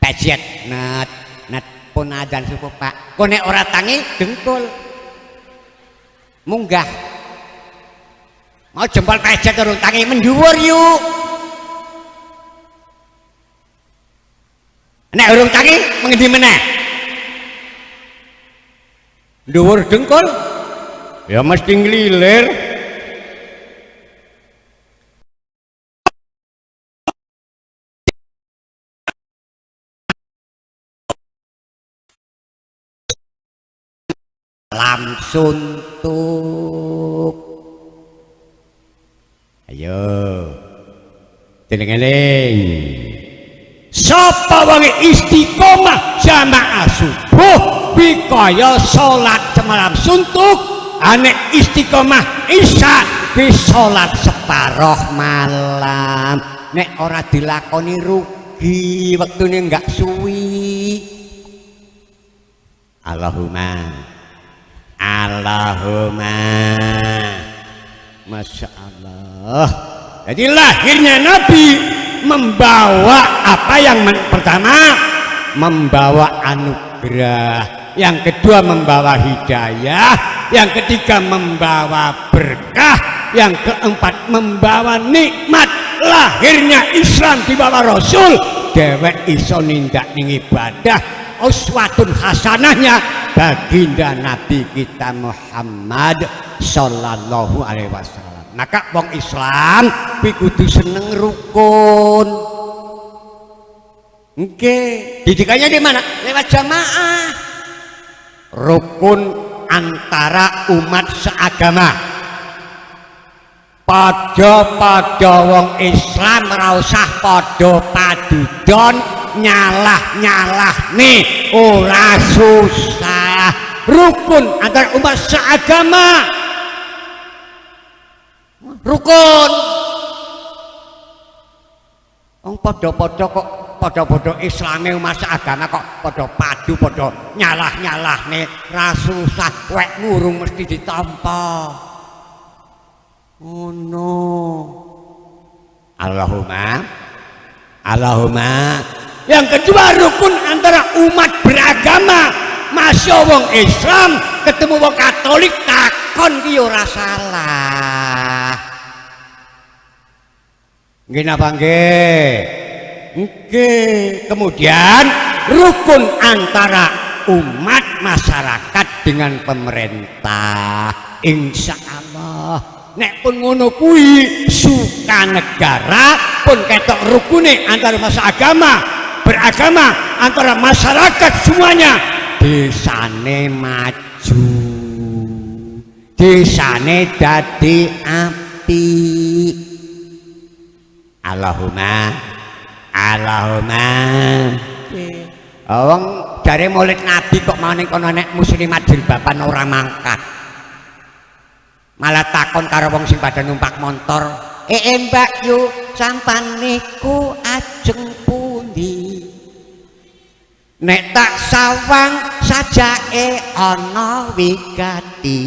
Pejet net pun adzan subuh Pak. Kok nek ora tangi dengkul munggah. Mau jempol pejet urung tangi mendhuwur yuk. Nek urung tangi mengendi meneh. Dhuwur dengkul ya mesti nglilir. Salam suntuk. Ayo eling-eling. Sapa wong istiqomah jamaah subuh bikaya salat semalam suntuk, ane istiqomah isya di salat separuh malam. Nek ora dilakoni rugi, wektune enggak suwi. Allahumma Masya Allah. Jadi lahirnya Nabi membawa apa yang pertama membawa anugerah, yang kedua membawa hidayah, yang ketiga membawa berkah, yang keempat membawa nikmat. Lahirnya Islam di bawah Rasul, dewek iso nindak ning ibadah. Uswatun hasanahnya baginda Nabi kita Muhammad sallallahu alaihi wasallam. Maka wong Islam kudu seneng rukun. Nggih, didikannya di mana? Lewat jamaah. Rukun antara umat seagama. Padha-padha wong Islam ora usah padha padudon nyalah nih, ora susah. Rukun antara umat seagama. Rukun wong padha-padha kok padha-padha Islame umat seagama kok padha padu padha nyalah nih, ra susah. Wek ngurung mesti ditampa. Oh no. Allahumma. Yang kedua rukun antara umat beragama. Masya wong Islam ketemu wong Katolik takon ki ora salah. Nggih napa nggih? Nggih. Kemudian rukun antara umat masyarakat dengan pemerintah. Insya Allah. Nek pun ngono kuwi Sukanegara pun ketok rukune antara masa agama beragama antara masyarakat semuanya. Desane maju, desane dadi api. Allahumma. Wong jare Maulid Nabi kok mau ning kono nek muslimat jilbaban ora mangkat. Malah takon karo wong sing pada numpak motor, Mbak yu sampan niku ajeng pundi? Nek tak sawang sajake ana wigati.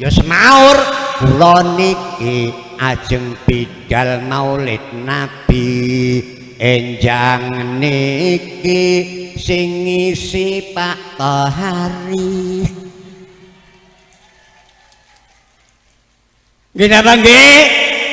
Ya semaur kula niki ajeng bidal Maulid Nabi. Enjang niki sing ngisi Pak Tohari. Gini banggi,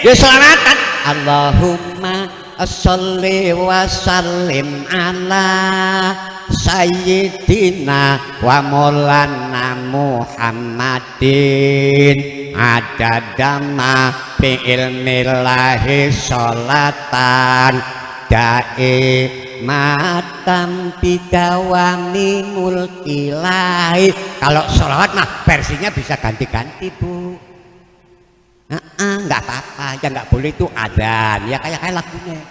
ya selamatan. Allahumma sholli wa sallim ala sayyidina wa maulana Muhammadin adadama bi ilmillahi sholatan dae matam bidawami mulkilahi. Kalau sholawat mah versinya bisa ganti-ganti bu. Enggak apa-apa, yang nggak boleh itu adzan ya kayak lagunya.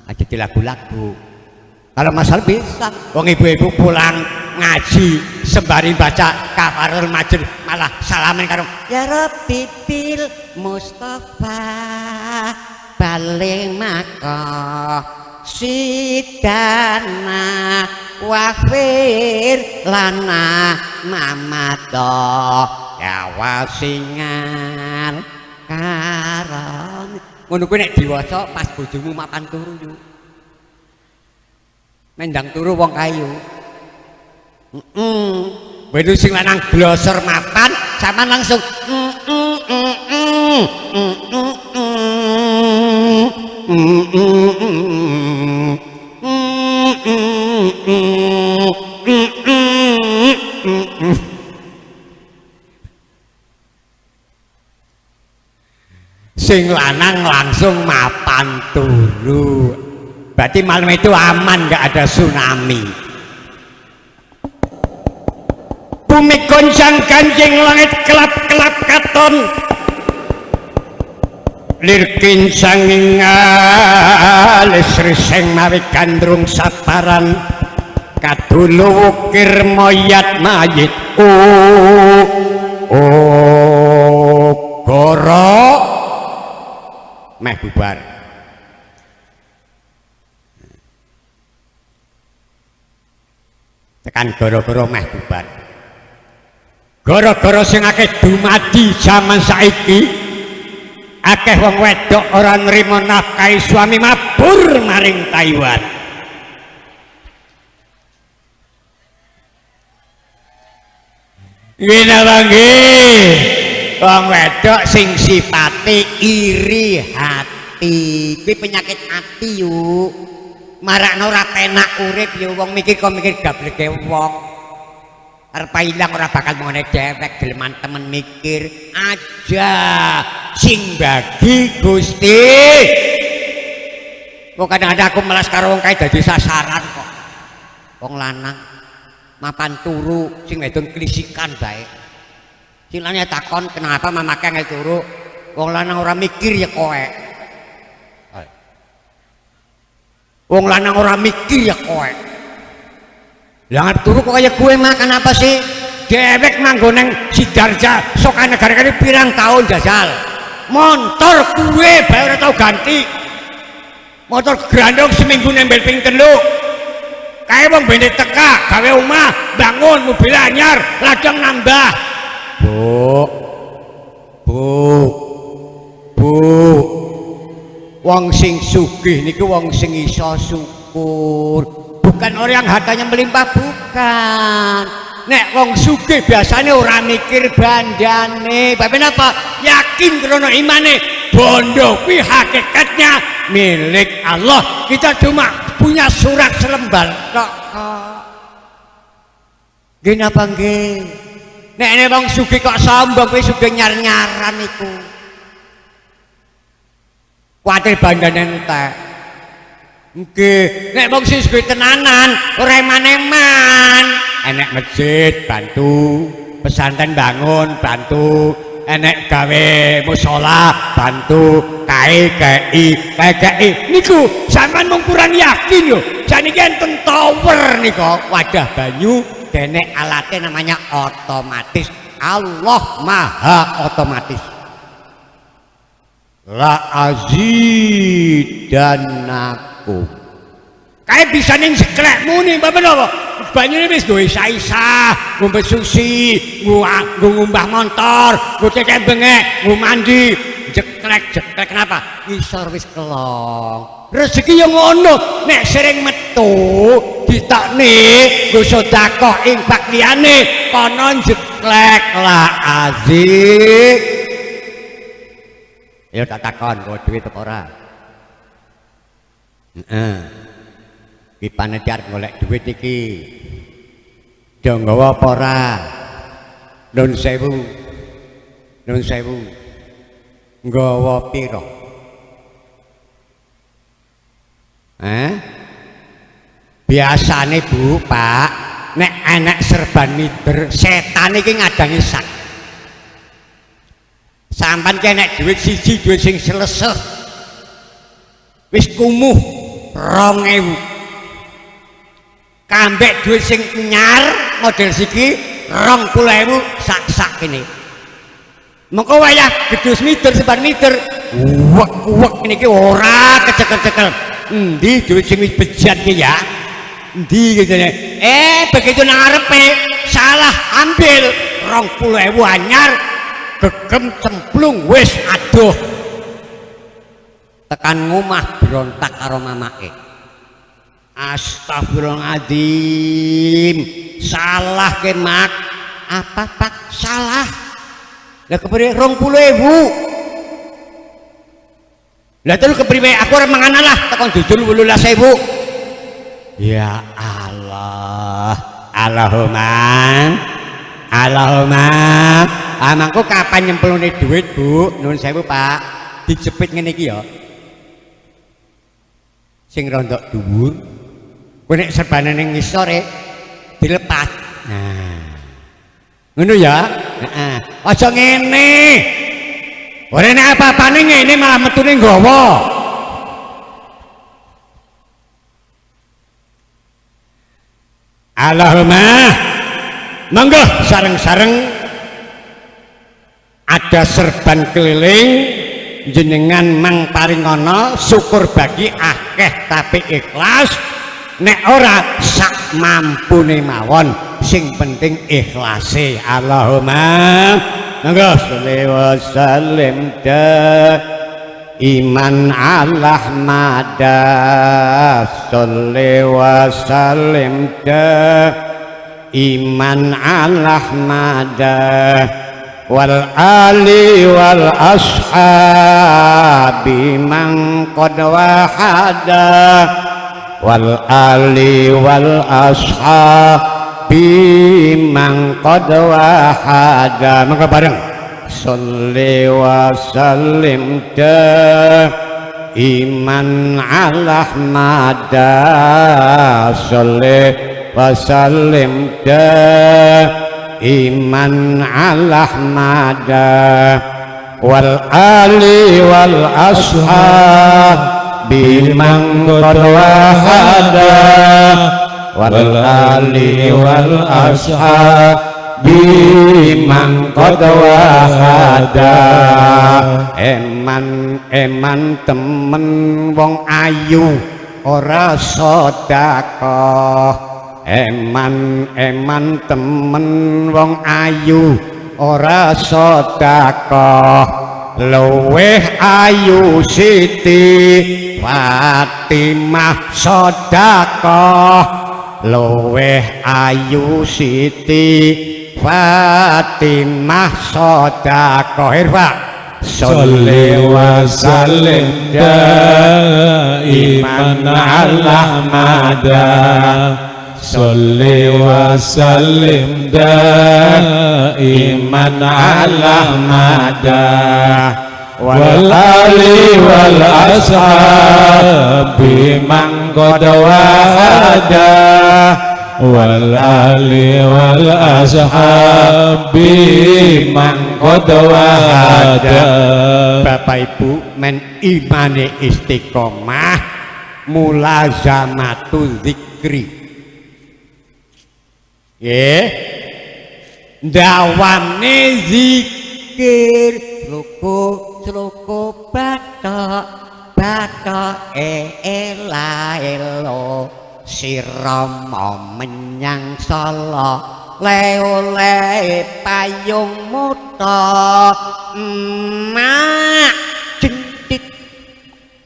Aja di lagu-lagu. Kalau masalah bisa, wong ibu-ibu pulang ngaji sembari baca kafarul majid malah salamin karo ya Rabbi bil Mustafa balik maka sidana wafir lana mamato ya wasingan karon. Ngono kuwi nek diwaca pas bojomu mapan turu yo. Mendang turu wong kayu. Bedu sing lanang glosor mapan sampean langsung sing lanang langsung mapan turu. Berarti malam itu aman, nggak ada tsunami. Bumi goncang ganjing, langit kelap-kelap katon, lir kincang alis riseng mawi gandrung saparan, kadulu ukir moyat mayit goro meh bubar. Tekan goro-goro meh bubar. Goro-goro sing akeh dumadi zaman saiki, akeh wong wedok ora nrimo nafkahi suami mabur maring Taiwan. Ngene bangge, wong wedok sing sifate iri hati, kuwi penyakit ati yuk. Marakno ora penak urip yo, wong mikir kok mikir gableke wong. Arep ilang ora bakal mengene dewek geleman temen mikir aja sing bagi Gusti. Kok kadang-kadang aku melas karo wong kae dadi sasaran kok. Wong lanang mapan turu sing wedon klisikan bae. Sing lanang takon kenapa mamake ngel turu, wong lanang ora mikir ya kowe. Wong lanang ora mikir ya kowe. Lah turu kok kaya gue makan apa sih? Dewek manggo neng Sidarja Soka Negara kali pirang tahun jajal. Motor gue bae ora tau ganti. Motor grandong seminggu nembel ping 3. Kae wong bene teka gawe omah, bangun mobil anyar, ladang nambah. Bu. Wong sing sugih niku wong sing iso syukur. Bukan orang yang hartanya melimpah, bukan. Nek wong sugih biasanya orang mikir bandane. Bapak apa? Yakin krono imane bondo kuwi hakikatnya milik Allah. Kita cuma punya surat selembar kok. Gini apa nggih? Nek wong sugih kok sombong kuwi sugih nyar-nyaran iku. Kuwatir bandane entek. Nggih, nek wong sing sugih tenanan ora eman-eman, enek masjid bantu, pesantren bangun bantu, enek gawe musala bantu, KI niku sampean mung kurang yakin lho. Saniki enten tower niku, wadah banyu dene alatnya namanya otomatis. Allah Maha otomatis. La azidannakum. Kayak bisa ning seklekmu nih, bapak apa? Banyune wis duwe isa-isa, ngombe susi, ngumbah motor, ngecek bengek, mandi, jeklek kenapa? Ngisor wis kelong. Rezeki yang ngono, nek sering metu ditakne nggo sedekah ing bak liyane, kono jeklek la azik. Ya tak takon kok duit apa ora? Iki panitia golek duit iki. Do nggawa apa ora? Nun sewu. Nggawa pira? Biasane Bu, Pak, nek enek serban mider, setan iki ngadangi sak. Sampan kena duit siji, duit sing seleseh wis kumuh 2000. Kambek duit sing nyar model siki 20.000 sak ini. Mengko wayah gedus meter sebar meter uwek niki ora kecekel-cekel. Endi duit sing wis bejat ki ya? Endi gitu begitu nang arepe salah ambil 20.000 anyar. Gegem cemplung wis aduh tekan ngomah berontak karo mamake. Astagfirullahaladzim, salah ke mak. Apa Pak? Salah lah kepriwe 20.000 lah terus kepriwe aku ora mangan lah tekan jujur 18.000. Ya Allah, Allahumma amangku kapan nyemplune duit Bu? Nuwun sewu Pak. dijepit ngene iki ya. Sing rondok dhuwur. Kowe nek serbane ning ngisore dilepas. Nah. Ngono ya? Heeh. Aja ngene. Ora nek apa-apane ngene malah metune nggawa. Allahumma monggo sareng-sareng ada serban keliling jenengan mang paringana syukur bagi akeh tapi ikhlas nek ora sak mampune mawon sing penting ikhlase. Allahumma monggo sholli wa sallim iman Allah mada sholli wa sallim iman Allah mada wal ali wal ashabi man qad wahada wal ali wal ashabi man qad wahada. Maka bareng sholli wa sallim iman ala ahmada sholli wa sallim iman ala ahmada wal ali wal ashab biman qad wahada wal ali wal ashab biman qad wahada. Eman temen wong ayu ora sedekah. Eman temen wong ayu ora sedekah. Luweh ayu Siti Fatimah sedekah. Luweh ayu Siti Fatimah sedekah. Pak sholli wa sallim iman ala mada sholli wa sallim iman ala mada wal ali wal ashabi man qad wahada wal ali wal ashabi man qad wahada. Bapak Ibu men imane istiqomah mulazamatu zikri nggih dawane zikir sluku bathok ela sirama menyang sala le payung muta mak jentit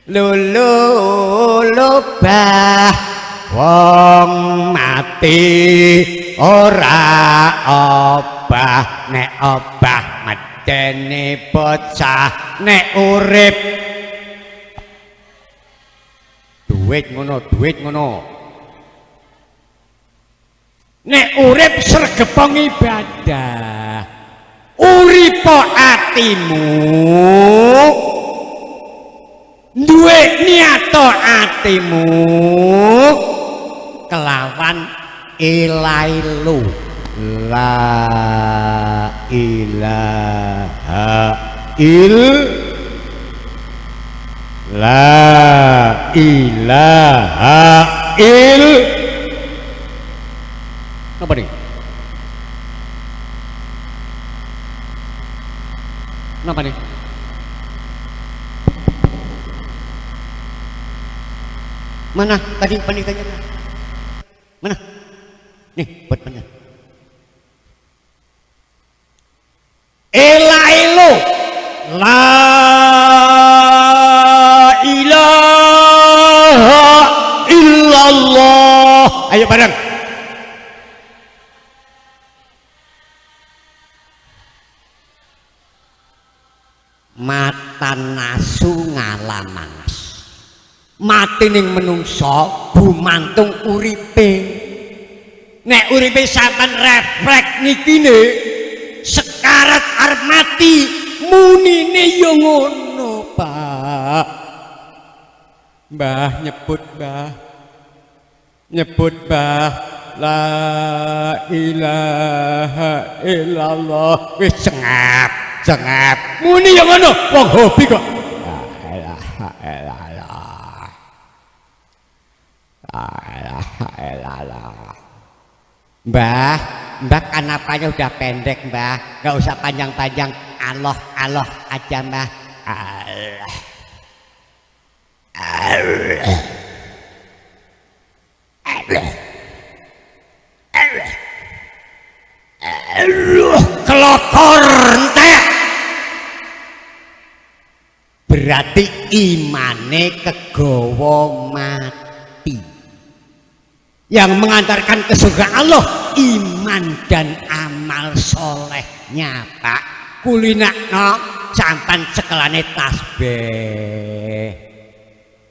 lulu bah wong mati ora obah nek obah medeni bocah nek urip duit ngono nek urip sregepong ibadah uripo atimu duwe niato atimu kelawan ilailu la ilaha apa nih? Kenapa nih? Mana tadi panitia? Mana? Nih buat panitia. Ilailu la ilaha illallah. Ayo bareng. Mata nasu ngalamangas mati ning menungso gumantung uripe nek uripe sampean refleks nikine sekarat arep mati munine yo ngono Mbah nyebut Mbah la ilaha illallah wis cengap muni yang ngono wong hobi kok la ilaha illallah la ilaha illallah. Mbah kanapanya udah pendek Mbah, gak usah panjang-panjang, Allah aja Mbah. Kelokor entek berarti imane kegawa mati. Yang mengantarkan ke surga Allah iman dan amal solehnya Pak. Kulinakno sampan sekelane tasbih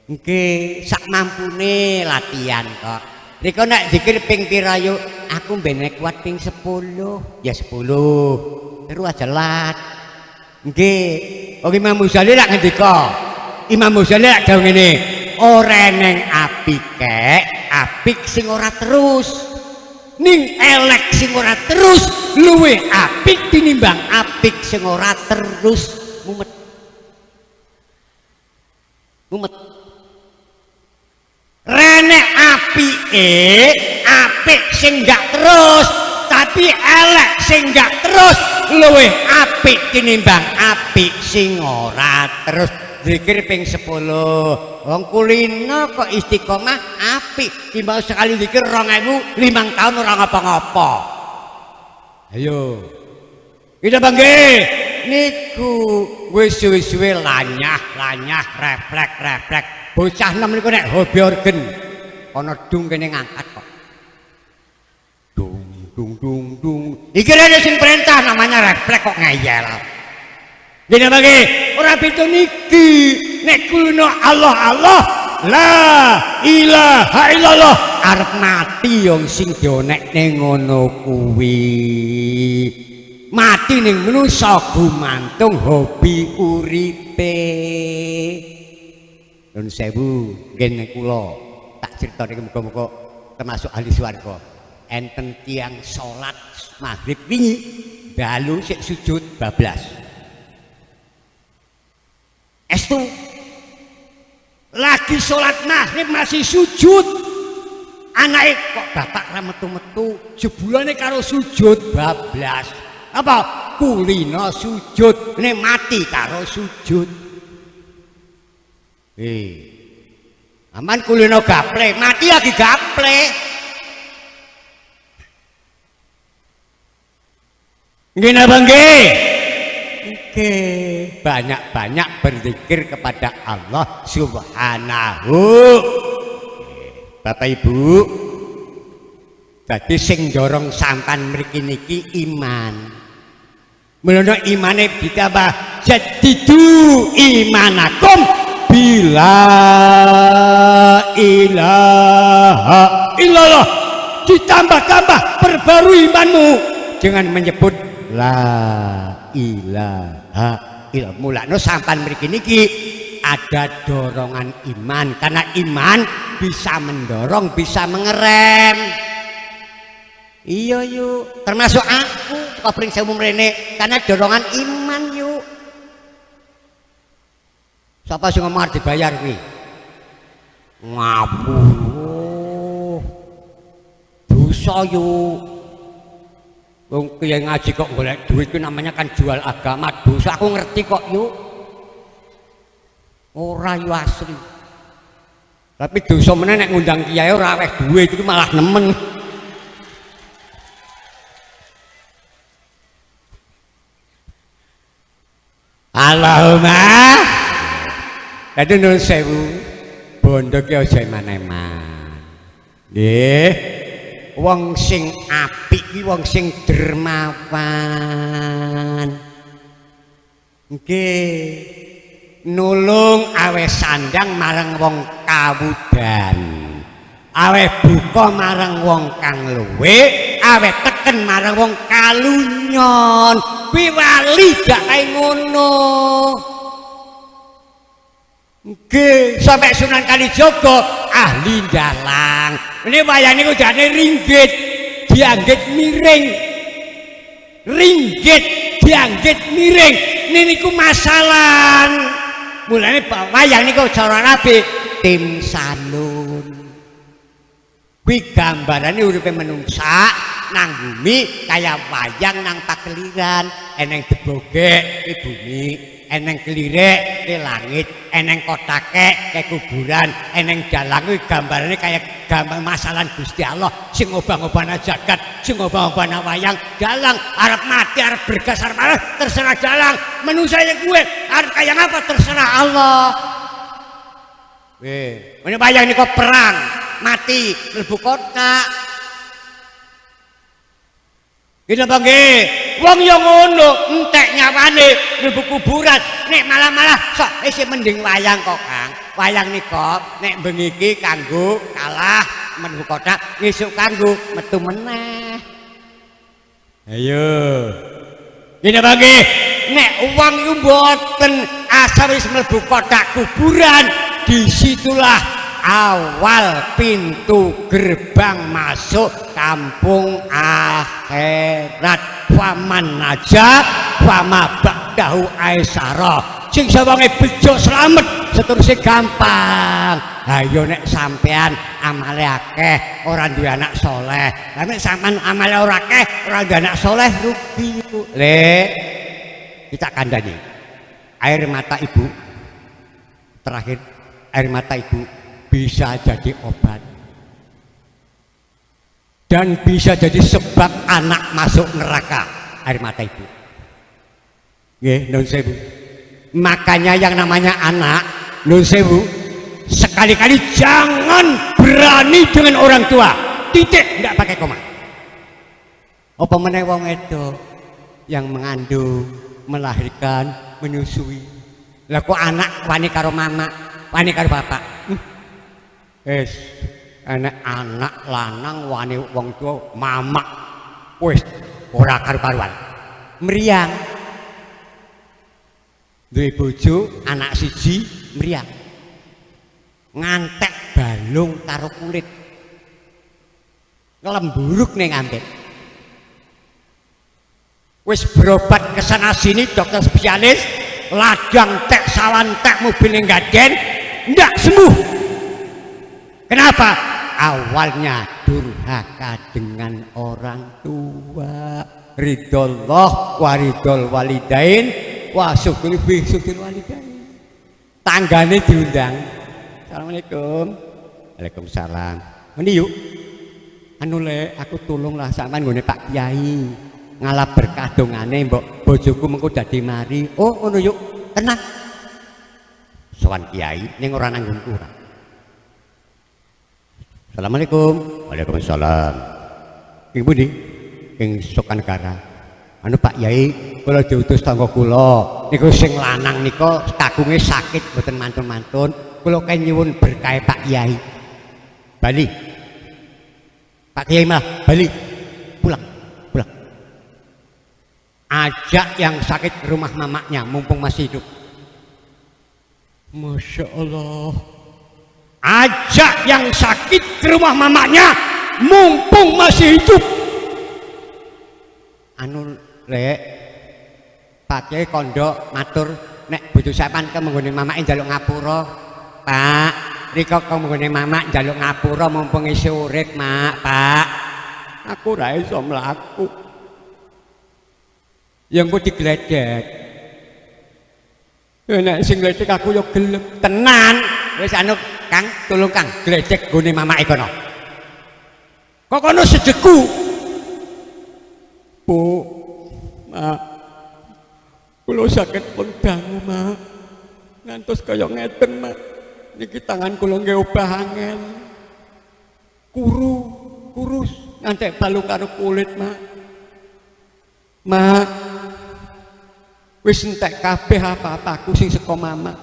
nggih sak mampune latihan kok. Riko nek zikir ping pira yuk? Aku mbene kuat ping 10. Ya 10. Terus aja lat. Nggih. Oh Imam Ghazali lak ngendika. Imam Ghazali lak dawuh ngene, ora neng apik sing ora terus. Ning elek sing ora terus luwih apik tinimbang apik sing ora terus. Mumet. Rene apik sing gak terus, tapi elek sing gak terus luwih apik tinimbang apik sing ora terus. Zikir ping 10. Wong kulino kok istiqomah apik timbang sekali zikir 2000 5 tahun ora ngapa-ngapa. Ayo. Kita bangge niku wis suwe-suwe lanyah reflek. Bocah nem niku nek hobi organ ana dung kene ngangkat kok. Dung. Iki rene sing perintah namanya refleks kok ngeyel. Dene bagi ora beda niki nek kulino Allah la ilaha illallah arep mati yang sing dionekne ngono kuwi. Mati ning menungsa gumantung hobi uripe. Nun sewu ngen kula tak crita niki muga-muga termasuk ahli swarga. Enten tiang salat maghrib wingi dalu sik sujud bablas. Estu lagi salat maghrib masih sujud. Anake kok bapak ra metu-metu jebulane karo sujud bablas. Apa kulino sujud nek mati karo sujud. Aman kulino gaple, mati lagi gaple. Nggih napa nggih? Nggih, banyak-banyak berzikir kepada Allah Subhanahu. Bapak Ibu, dadi sing dorong sampan mriki niki iman. Mulane imane ditambah jadidu imanakum bila ilaha illallah, ditambah-tambah perbarui imanmu dengan menyebut la ilaha illallah. Mulane sampan mriki niki ada dorongan iman, karena iman bisa mendorong, bisa mengerem. Iya yuk, termasuk aku kopring sewu mrene karena dorongan iman yuk. Siapa sing ngomong dibayar kuwi? Ngapura. Dosa yuk. Wong kiai ngaji kok golek duit ku namanya kan jual agama. Dosa aku ngerti kok yuk. Ora yo asli. Tapi dosa meneh nek ngundang kiai ora aweh duit itu malah nemen. Allahumma dadi nun sewu bondo ki aja eman-eman. Nggih. Wong sing apik ki wong sing dermawan. Nggih. Nulung aweh sandang marang wong kawudan. Aweh buka marang wong kang luwe, aweh teken marang wong kalunyon. Kuwi wali gak kaya ngono. Nggih, sampai Sunan Kalijaga ahli dalang. Ini wayang niku jane ringgit dianggit miring. Ringgit dianggit miring. Niku masalah. Mulane wayang niku cara rapi tim salun. Kuwi gambarane uripe menungsa nang bumi kaya wayang nang pakeliran, eneng debogek ke bumi, eneng kelirek ke langit, eneng kotake ke kuburan, eneng dalang kuwi gambarane kaya gambar masalah Gusti Allah sing obah-obahna jagat, sing obah-obahna wayang dalang, arep mati arep bergas arep marah terserah dalang, menungsa gue arep kaya apa terserah Allah. Weh, ini wayang niku perang, mati mlebu kota. Gila bangge, wong yang ngono entek nyawane mlebu kuburan, nek malah sok isih mending wayang kok Kang. Wayang nika nek bengi iki kanggo kalah mlebu kota, ngesuk kanggo metu meneh. Ayo. Gila bangge, nek wong iku mboten asal wis mlebu kotak kuburan, disitulah awal pintu gerbang masuk kampung akhirat. Faman najat fama ba'dahu aisara. Sing sawange bejo slamet seterusé gampang. Ayo nek sampean amale akeh ora duwe anak soleh, lah nek sampean amale ora akeh ora duwe anak soleh rugi iku. Le kita kandhani air mata ibu terakhir, air mata ibu bisa jadi obat dan bisa jadi sebab anak masuk neraka. Air mata ibu nggih nun sewu. Makanya yang namanya anak nun sewu sekali-kali jangan berani dengan orang tua, titik, enggak pakai koma. Apa meneh wong itu yang mengandung, melahirkan, menyusui, lah kok anak wani karo mama, wani karo bapak. Anak lanang wani wong tua mama, wis ora karu-karuan. Meriang. Duwe bojo anak siji meriang. Ngantek balung karo kulit. Ngelemburuk ning ambek. Wis berobat kesana sini dokter spesialis, ladang tek sawan tek mobil ning gaden, ndak sembuh. Kenapa? Awalnya durhaka dengan orang tua. Ridollah wa ridol walidain wa syukri fi syukril walidain. Tanggane diundang. Assalamualaikum. Waalaikumsalam. Meni yuk. Anu le aku tulunglah sampean nggone Pak Kiai. Ngalah berkah dongane mbok bojoku mengko dadi mari. Oh ngono yuk. Tenang. Sowan Kiai ning ora nanggung ora. Assalamualaikum. Waalaikumsalam. Ing pundi? Ing Sukanegara. Anu Pak Yai, kula diutus tangga kula. Niku sing lanang nika kagunge sakit mboten mantun-mantun. Kula kenging nyuwun berkah Pak Yai. Bali. Pak Yai mah bali. Pulang. Ajak yang sakit ke rumah mamanya mumpung masih hidup. Masya Allah. Ajak yang sakit ke rumah mamanya mumpung masih hidup. Anu lek Pak Kiai kondo matur nek bojo sampean ke menggone mamake njaluk ngapura. Pak, rika ke menggone mamak njaluk ngapura mumpung isih urip, Mak. Pak, aku ora iso mlaku. Yang ku digledek. Nek sing gledek aku yo gelem. Tenan. Wis anu Kang, tolong Kang, gledek gone mamake kono. Kok kono sedeku. Bu, Mak. Kula saged pun dangu, Mak. Ngantos kaya ngeten, Mak. Niki tangan kula nggih obah angel. Kurus, ngantek balung karo kulit, Mak. Mak. Wis entek kabeh apa-apaku sing saka Mama.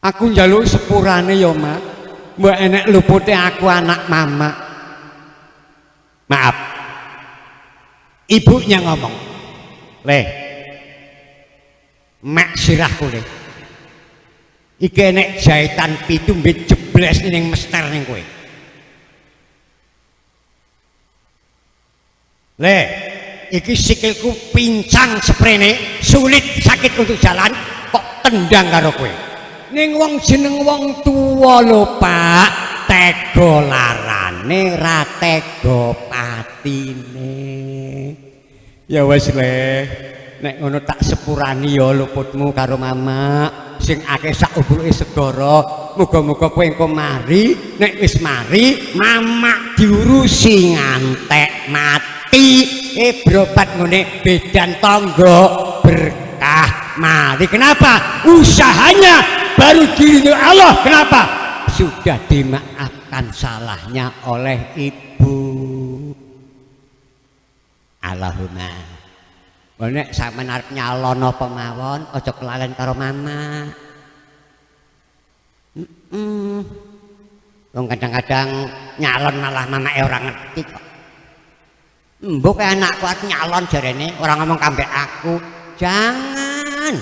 Aku njaluk sepurane ya, Mak. Mbok enek lupute aku anak Mama. Maaf. Ibunya ngomong. Le. Mek sirahku le. Iki nek jahitan pitu mbek jebles ning mester ning kowe. Le, iki sikilku pincang sprene, sulit sakit untuk jalan, kok tendang karo kowe. Ning wong jeneng wong tuwa lho, Pak, tega larane ra tega patine. Ya wis le, nek ngono tak sepurani ya luputmu karo mama sing akeh sak ubruke segara. Muga-muga kowe engko mari, nek wis mari mama diurusi ngantek mati. Berobat ngene bedan tangga berkah mari. Kenapa? Usahanya baru diridhoi Allah. Kenapa? Sudah dimaafkan salahnya oleh ibu. Allahumma. Nek sampean arep nyalon apa mawon aja kelalen karo mama. Wong kadang-kadang nyalon malah mamake ora ngerti kok. Mbok anakku arep nyalon jarene ora ngomong kambek aku. Jangan.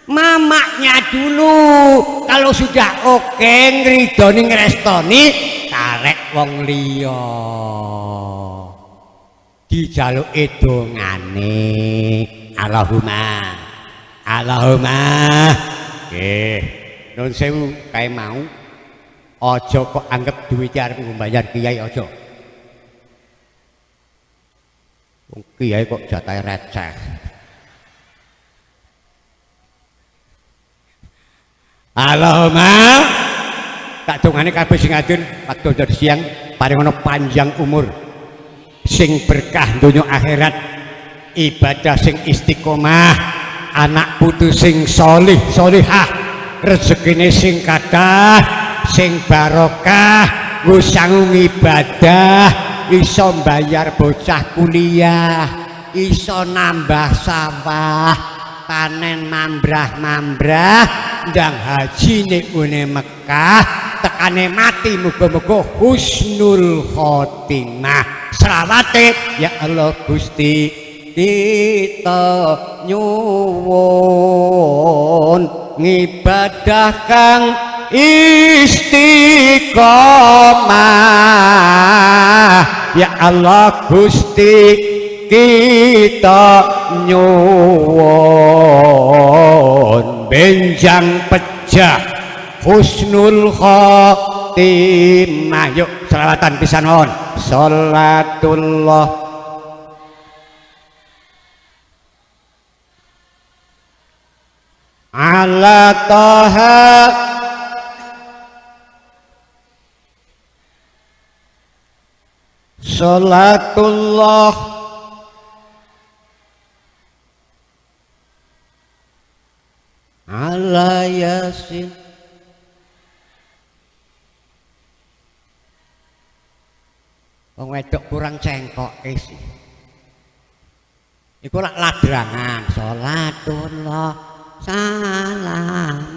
Mamanya dulu. Kalau sudah oke ngridoni ngrestoni karek wong liya. Dijaluke dongane. Allahumma. Allahumma. Nggih. Nun sewu kae mau. Aja kok anggap duwite arep mbayar kiai aja. Wong kiai kok jatahe receh. Allahumma tak dongane kabeh sing adun waktu dari siang paring ana panjang umur sing berkah donya akhirat, ibadah sing istiqomah, anak putu sing solih solihah, rezekine sing kathah, sing barokah, ngusang ibadah, iso mbayar bocah kuliah, iso nambah sawah, panen mambrah-mambrah, ndang haji ning ngene Mekah, tekane mati muga-muga husnul khotimah. Selawate ya Allah Gusti kita nyuwun ngibadah kang istiqomah. Ya Allah Gusti kita nyuwun benjang pecah husnul khotimah. Yuk selawatan pisan mawon. Salatullah ala taha salatullah ala yasin wong wedok kurang cengkok sih. Iku lak ladrangan salatullah salamullah.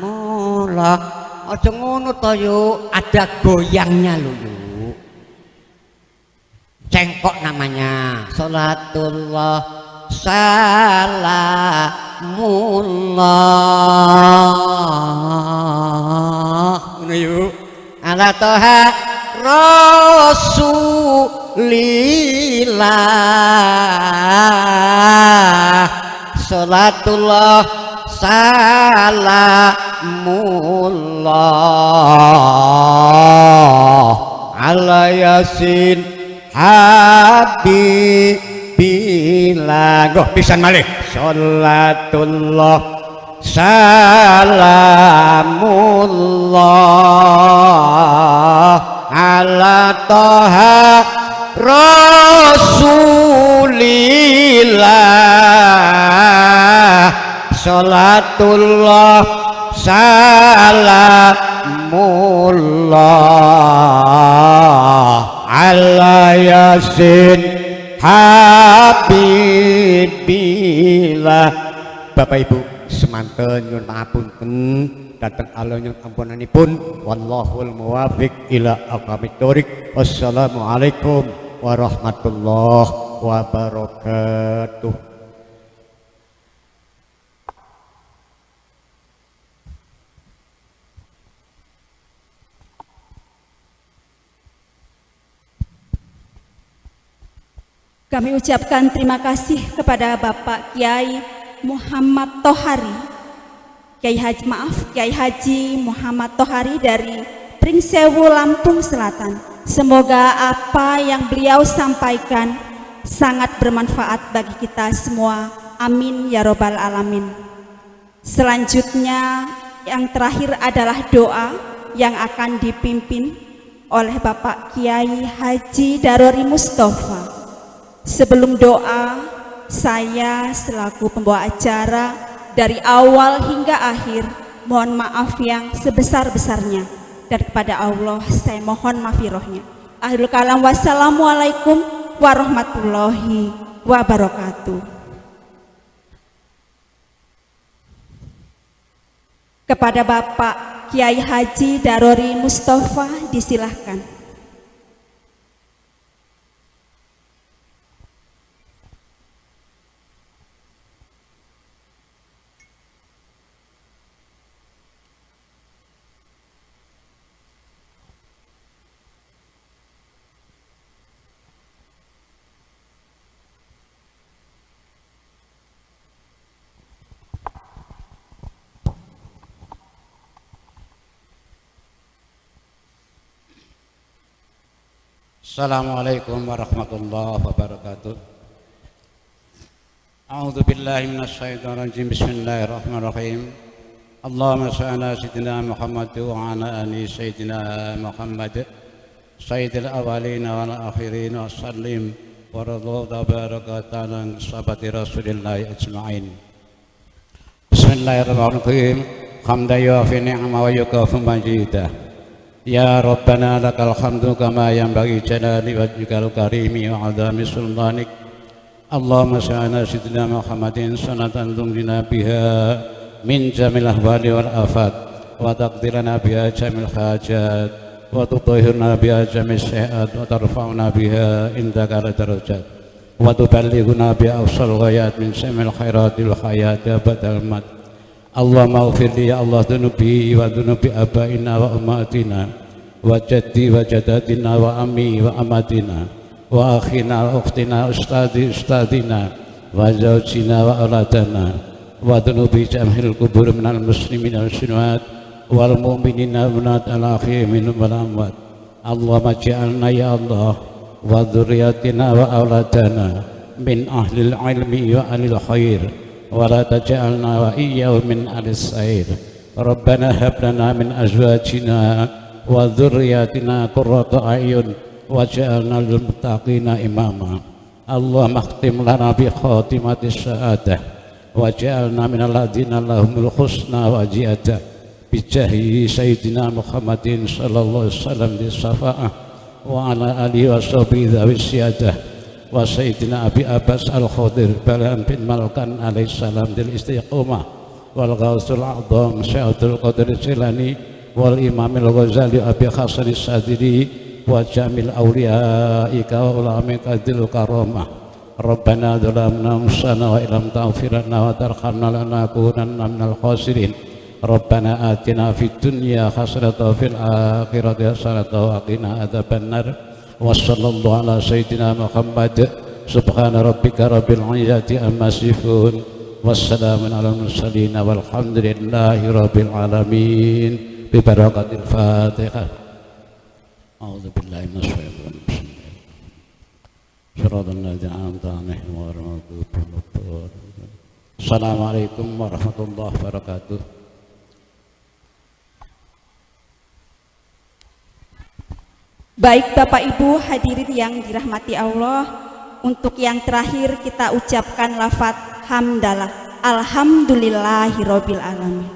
Aja ngono to yuk, ada goyangnya lho yuk. Cengkok namanya. Salatullah salamullah. Ngono yuk. Ala toha Rasulillah salatullah salamullah ala yasin habibillah. Goh pisan malih salatullah salamullah ala toha Rasulillah salatullah salamullah ala yasin habibillah. Bapak Ibu semanten nyuwun pangapunten datang Allah nyuwun ampunanipun. Wallahul muwaffiq ila aqwamit thoriq. Wassalamualaikum warahmatullahi wabarakatuh. Kami ucapkan terima kasih kepada Bapak Kiai Muhammad Tohari, Kiai Haji Muhammad Tohari dari Pringsewu, Lampung Selatan. Semoga apa yang beliau sampaikan sangat bermanfaat bagi kita semua. Amin ya robbal alamin. Selanjutnya yang terakhir adalah doa yang akan dipimpin oleh Bapak Kiai Haji Darori Mustafa. Sebelum doa, saya selaku pembawa acara dari awal hingga akhir mohon maaf yang sebesar-besarnya, dan kepada Allah saya mohon maghfirahnya. Akhirul kalam, wassalamualaikum warahmatullahi wabarakatuh. Kepada Bapak Kiai Haji Darori Mustafa disilahkan. Assalamualaikum warahmatullahi wabarakatuh. A'udzu billahi minasyaitonir rajim. Bismillahirrahmanirrahim. Allahumma shalli ala sayyidina Muhammad wa ala ali sayyidina Muhammad sayyidil awwalin wal akhirin wa sallim wa radallahu tabaraka ta'ala sahabati Rasulillah ajma'in. Bismillahirrahmanirrahim. Hamdan yu'affi ni'ama wa yukafi majidah. Ya Rabbana lakal hamdu kama yanbaghi jalali wajhikal karimi wa 'azami sultanik. Allahumma shalli ala sayyidina Muhammadin sanatan tunjina biha min jamil ahwali wal afat wa taqdirana biha jamil hajat wa tutahhirna biha jamil sayiat wa tarfa'una biha indaka darajat wa tuballighuna biha awsal ghayat min samil khairatil hayat abadal mat. Allahumma ighfir li ya Allah dunubi wa dunubi abaina wa ummatina wa jaddi wa jadatina wa ammi wa amatina wa akhina wa ukhtina ustadina wa zawjina wa auladana wa dunubi jamhil kubur minal muslimin wal muslimat wal mu'minina wal akhirin minhum wal amwat. Allahumma ja'alna ya Allah wa dhurriyyatina wa auladana min ahlil ilmi wa alil khair ولا تجعلنا وإياه من أهل السعير. ربنا هب لنا من أزواجنا وذرياتنا قرة أعين واجعلنا للمتقين إماما. اللهم اختم لنا بخاتمة السعادة واجعلنا من الذين لهم الحسنى وزيادة بجاه سيدنا محمد صلى الله عليه وسلم بالشفاعة وعلى آله وصحبه ذوي السيادة wa sayyidina Abi Abbas Al-Khadir Balan bin Malkan alaihi salam dil istiqomah wal ghausul a'dham Syaikhul Qadir Jilani wal Imamil Ghazali Abi Hasan Sadiri wa jamil awliyaika wa ulamika dil karamah. Rabbana dhalamna anfusana wa illam taghfir lana wa tarhamna lanakunanna minal khasirin. Rabbana atina fid dunya hasanatan wa fil akhirati hasanatan wa qina adzabannar. Wassallallahu ala sayyidina Muhammad. Subhana rabbika rabbil izzati amma yasifun. Wassalamun ala mursalin walhamdulillahi rabbil alamin. Bi barakatil Fatihah. A'udzu billahi minasyaitonir rajim. Shiratal ladzina an'amta 'alaihim ghairil maghdubi 'alaihim. Assalamualaikum warahmatullahi wabarakatuh. Baik Bapak Ibu hadirin yang dirahmati Allah, untuk yang terakhir kita ucapkan lafaz hamdalah. Alhamdulillahirabbil alamin.